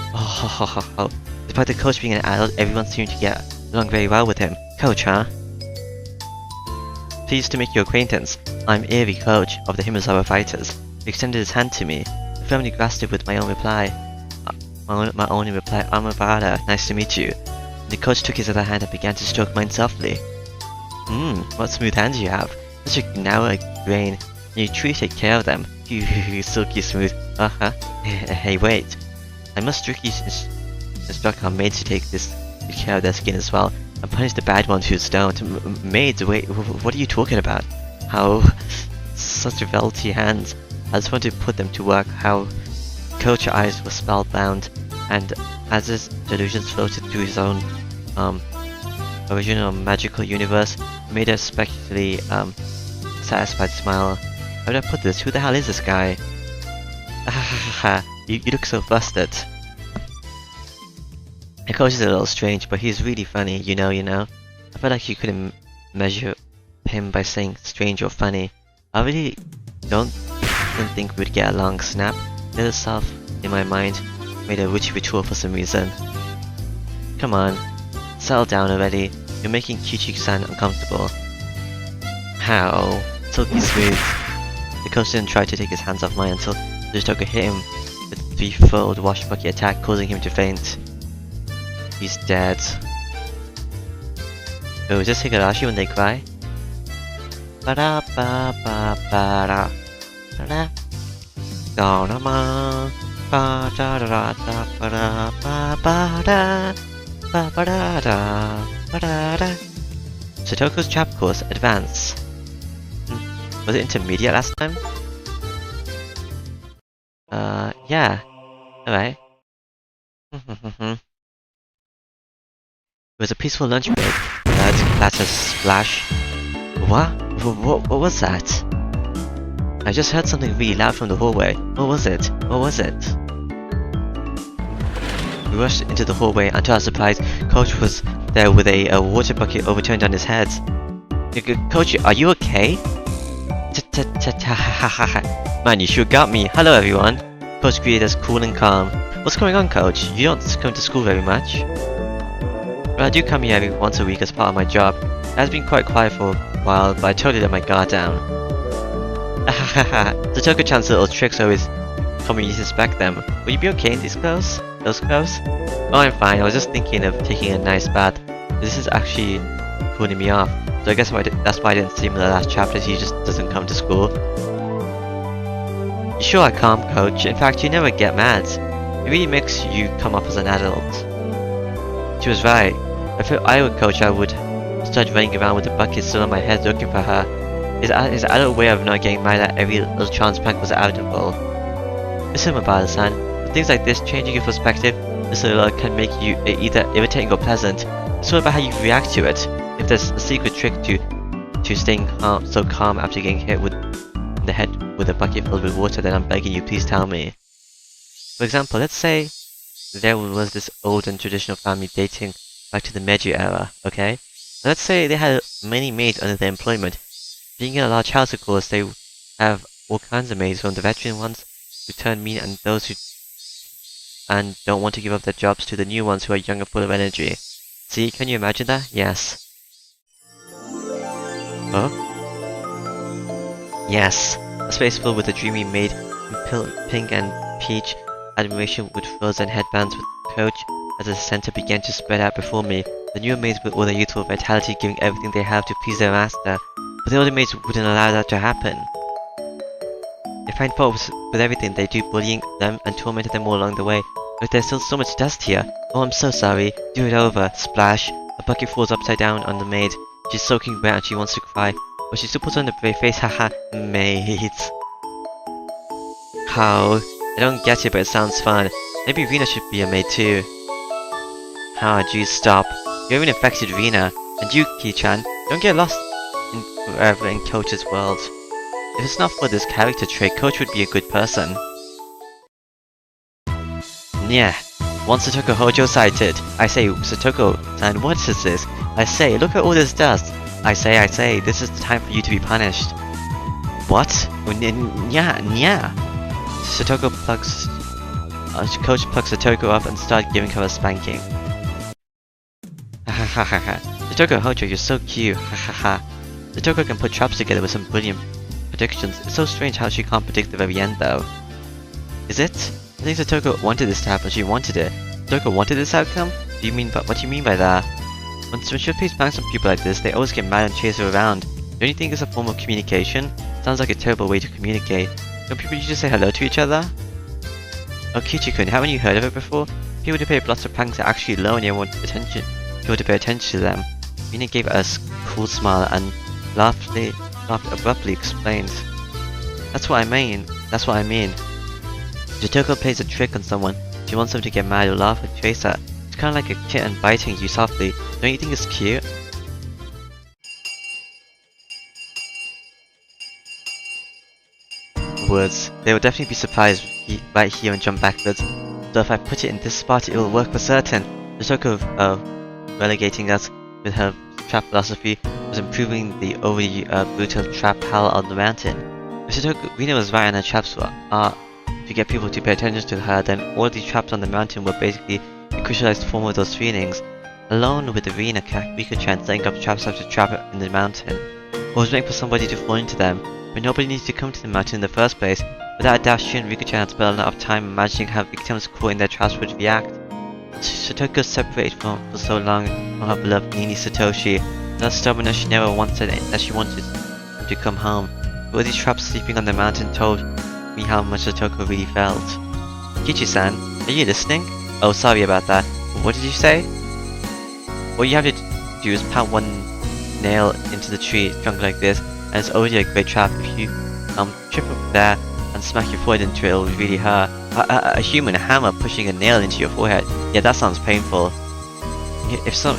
Despite the coach being an adult, everyone seemed to get along very well with him. Coach, huh? Pleased to make your acquaintance. I'm Eri, coach of the Himizawa Fighters. He extended his hand to me. I firmly grasped it with my only reply. Amabara, nice to meet you. The coach took his other hand and began to stroke mine softly. What smooth hands you have. Such a narrow grain. You truly take care of them. You silky smooth. Hey, wait. I must strictly instruct our maids to take care of their skin as well, and punish the bad ones who don't. Maids, wait, what are you talking about? How? Such velvety hands. I just wanted to put them to work. How? Coach's eyes were spellbound, and as his delusions floated through his own original magical universe, he made a spectacularly satisfied smile. How do I put this? Who the hell is this guy? You look so flustered. The coach is a little strange, but he's really funny, you know. I felt like you couldn't measure him by saying strange or funny. I really didn't think we'd get along. Snap. The other self in my mind made a witchy ritual for some reason. Come on, settle down already. You're making Kichi-san uncomfortable. How? Silky smooth. The coach didn't try to take his hands off mine until the Joker hit him with a threefold wash bucket attack, causing him to faint. He's dead. Oh, is this Higurashi when they cry? Ba-da ba ba ba da da da ma ba da da da ba da ba ba da ba ba da da ba da da. Shitoko's trap course, advance. Was it intermediate last time? Yeah. Alright. It was a peaceful lunch break. Blood, clatter, splash. What was that? I just heard something really loud from the hallway. What was it? We rushed into the hallway, and to our surprise, Coach was there with a water bucket overturned on his head. Coach, are you okay? Man, you sure got me. Hello everyone. Coach greeted us cool and calm. What's going on, Coach? You don't come to school very much. Well, I do come here every once a week as part of my job. It has been quite quiet for a while, but I totally let my guard down. The Toko-chan's little tricks always come when you suspect them. Will you be okay in these clothes? Those clothes? Oh, I'm fine. I was just thinking of taking a nice bath. This is actually putting me off. So I guess that's why I didn't see him in the last chapter. He just doesn't come to school. You sure are calm, Coach. In fact, you never get mad. It really makes you come off as an adult. She was right. If I were Coach, I would start running around with the bucket still on my head looking for her. His adult way of not getting mad at every little chance prank was admirable. Listen, Mabada-san, with things like this, changing your perspective just a little can make you either irritating or pleasant. It's all about how you react to it. If there's a secret trick to staying so calm after getting hit in the head with a bucket filled with water, then I'm begging you, please tell me. For example, let's say there was this old and traditional family dating back to the Meiji era, okay? Let's say they had many maids under their employment. Being in a large house, of course, they have all kinds of maids, from the veteran ones who turn mean and those who don't want to give up their jobs to the new ones who are young and full of energy. See, can you imagine that? Yes. Huh? Yes. A space filled with a dreamy maid in pink and peach, admiration with frozen headbands with Coach as the center began to spread out before me. The newer maids with all their youthful vitality giving everything they have to please their master, but the older maids wouldn't allow that to happen. They find fault with everything they do, bullying them and tormenting them all along the way. But there's still so much dust here. Oh, I'm so sorry. Do it over. Splash. A bucket falls upside down on the maid. She's soaking wet and she wants to cry, but she still puts on a brave face. Haha, maids. How? I don't get it, but it sounds fun. Maybe Rina should be a maid too. Ah, geez, stop. You're an infected Rina. And you, Ki-chan, don't get lost forever in Coach's world. If it's not for this character trait, Coach would be a good person. Yeah. Once Satoko Hojo sighted. I say, Satoko-san, what is this? I say, look at all this dust. I say, this is the time for you to be punished. What? Nya. Satoko plucks... Coach plucks Satoko up and starts giving her a spanking. Hahaha. Satoko Hojo, you're so cute. Hahaha. Satoko can put traps together with some brilliant predictions. It's so strange how she can't predict the very end though. Is it? I think Satoko wanted this to happen. She wanted it. Satoko wanted this outcome? What do you mean by that? When she face pranks on people like this, they always get mad and chase her around. Don't you think it's a form of communication? Sounds like a terrible way to communicate. Don't people usually say hello to each other? Oh, Kichi-kun, haven't you heard of it before? People who play lots of pranks are actually low and everyone people to pay attention to them. Rina gave a cool smile and laughed abruptly explained. That's what I mean. Satoko plays a trick on someone. She wants them to get mad or laugh or chase her. It's kinda like a kitten biting you softly. Don't you think it's cute? Words. They will definitely be surprised right here and jump backwards. So if I put it in this spot, it will work for certain. Satoko relegating us with her trap philosophy was improving the overly brutal trap hell on the mountain. If Satoko Rina was right and her traps are to get people to pay attention to her, then all these traps on the mountain were basically the crystallized form of those feelings. Alone with the Rina, Rika-chan setting up traps after trap in the mountain, or was waiting for somebody to fall into them. But nobody needs to come to the mountain in the first place. Without a doubt, she and Rika-chan had spent a lot of time imagining how victims caught in their traps would react. Satoko separated for so long from her beloved Nini Satoshi. Not stubborn as she never once said that she wanted him to come home. But all these traps sleeping on the mountain told me how much Satoko really felt. Kichi-san, are you listening? Oh, sorry about that. What did you say? All you have to do is pound one nail into the tree strung like this, and it's already a great trap. If you trip up there and smack your forehead into it, it'll really hurt. A human hammer pushing a nail into your forehead. Yeah, that sounds painful. If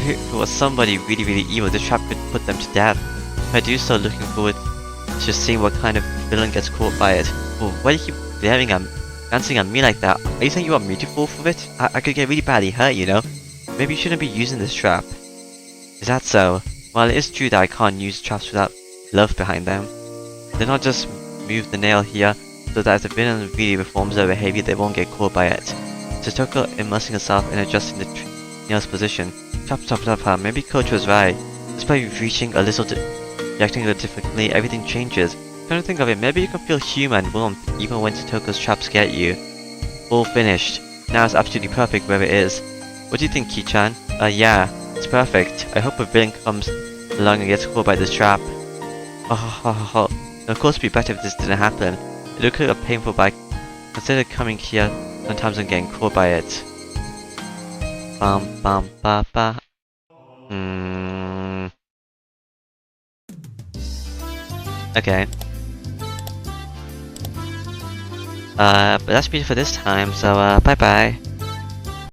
it was somebody really evil, the trap could put them to death. If I do so, looking forward to seeing what kind of villain gets caught by it. Oh, why do you keep glaring at dancing on me like that. Are you saying you want me to fall for it? I could get really badly hurt, you know? Maybe you shouldn't be using this trap. Is that so? Well, it is true that I can't use traps without love behind them. Then I'll just move the nail here so that if the villain really reforms their behavior, they won't get caught by it. So Toko immersing herself in adjusting the nail's position. Tap, maybe Coach was right. Just by reaching a little, reacting a little differently, everything changes. Come to think of it, maybe you can feel humor and warmth even when Toko's traps get you. All finished. Now it's absolutely perfect where it is. What do you think, Ki-chan? Yeah, it's perfect. I hope a villain comes along and gets caught by this trap. Oh. Of course, it'd be better if this didn't happen. It looked like a painful bike. Consider coming here sometimes and getting caught by it. Ba. Okay. But that's been for this time, so bye bye.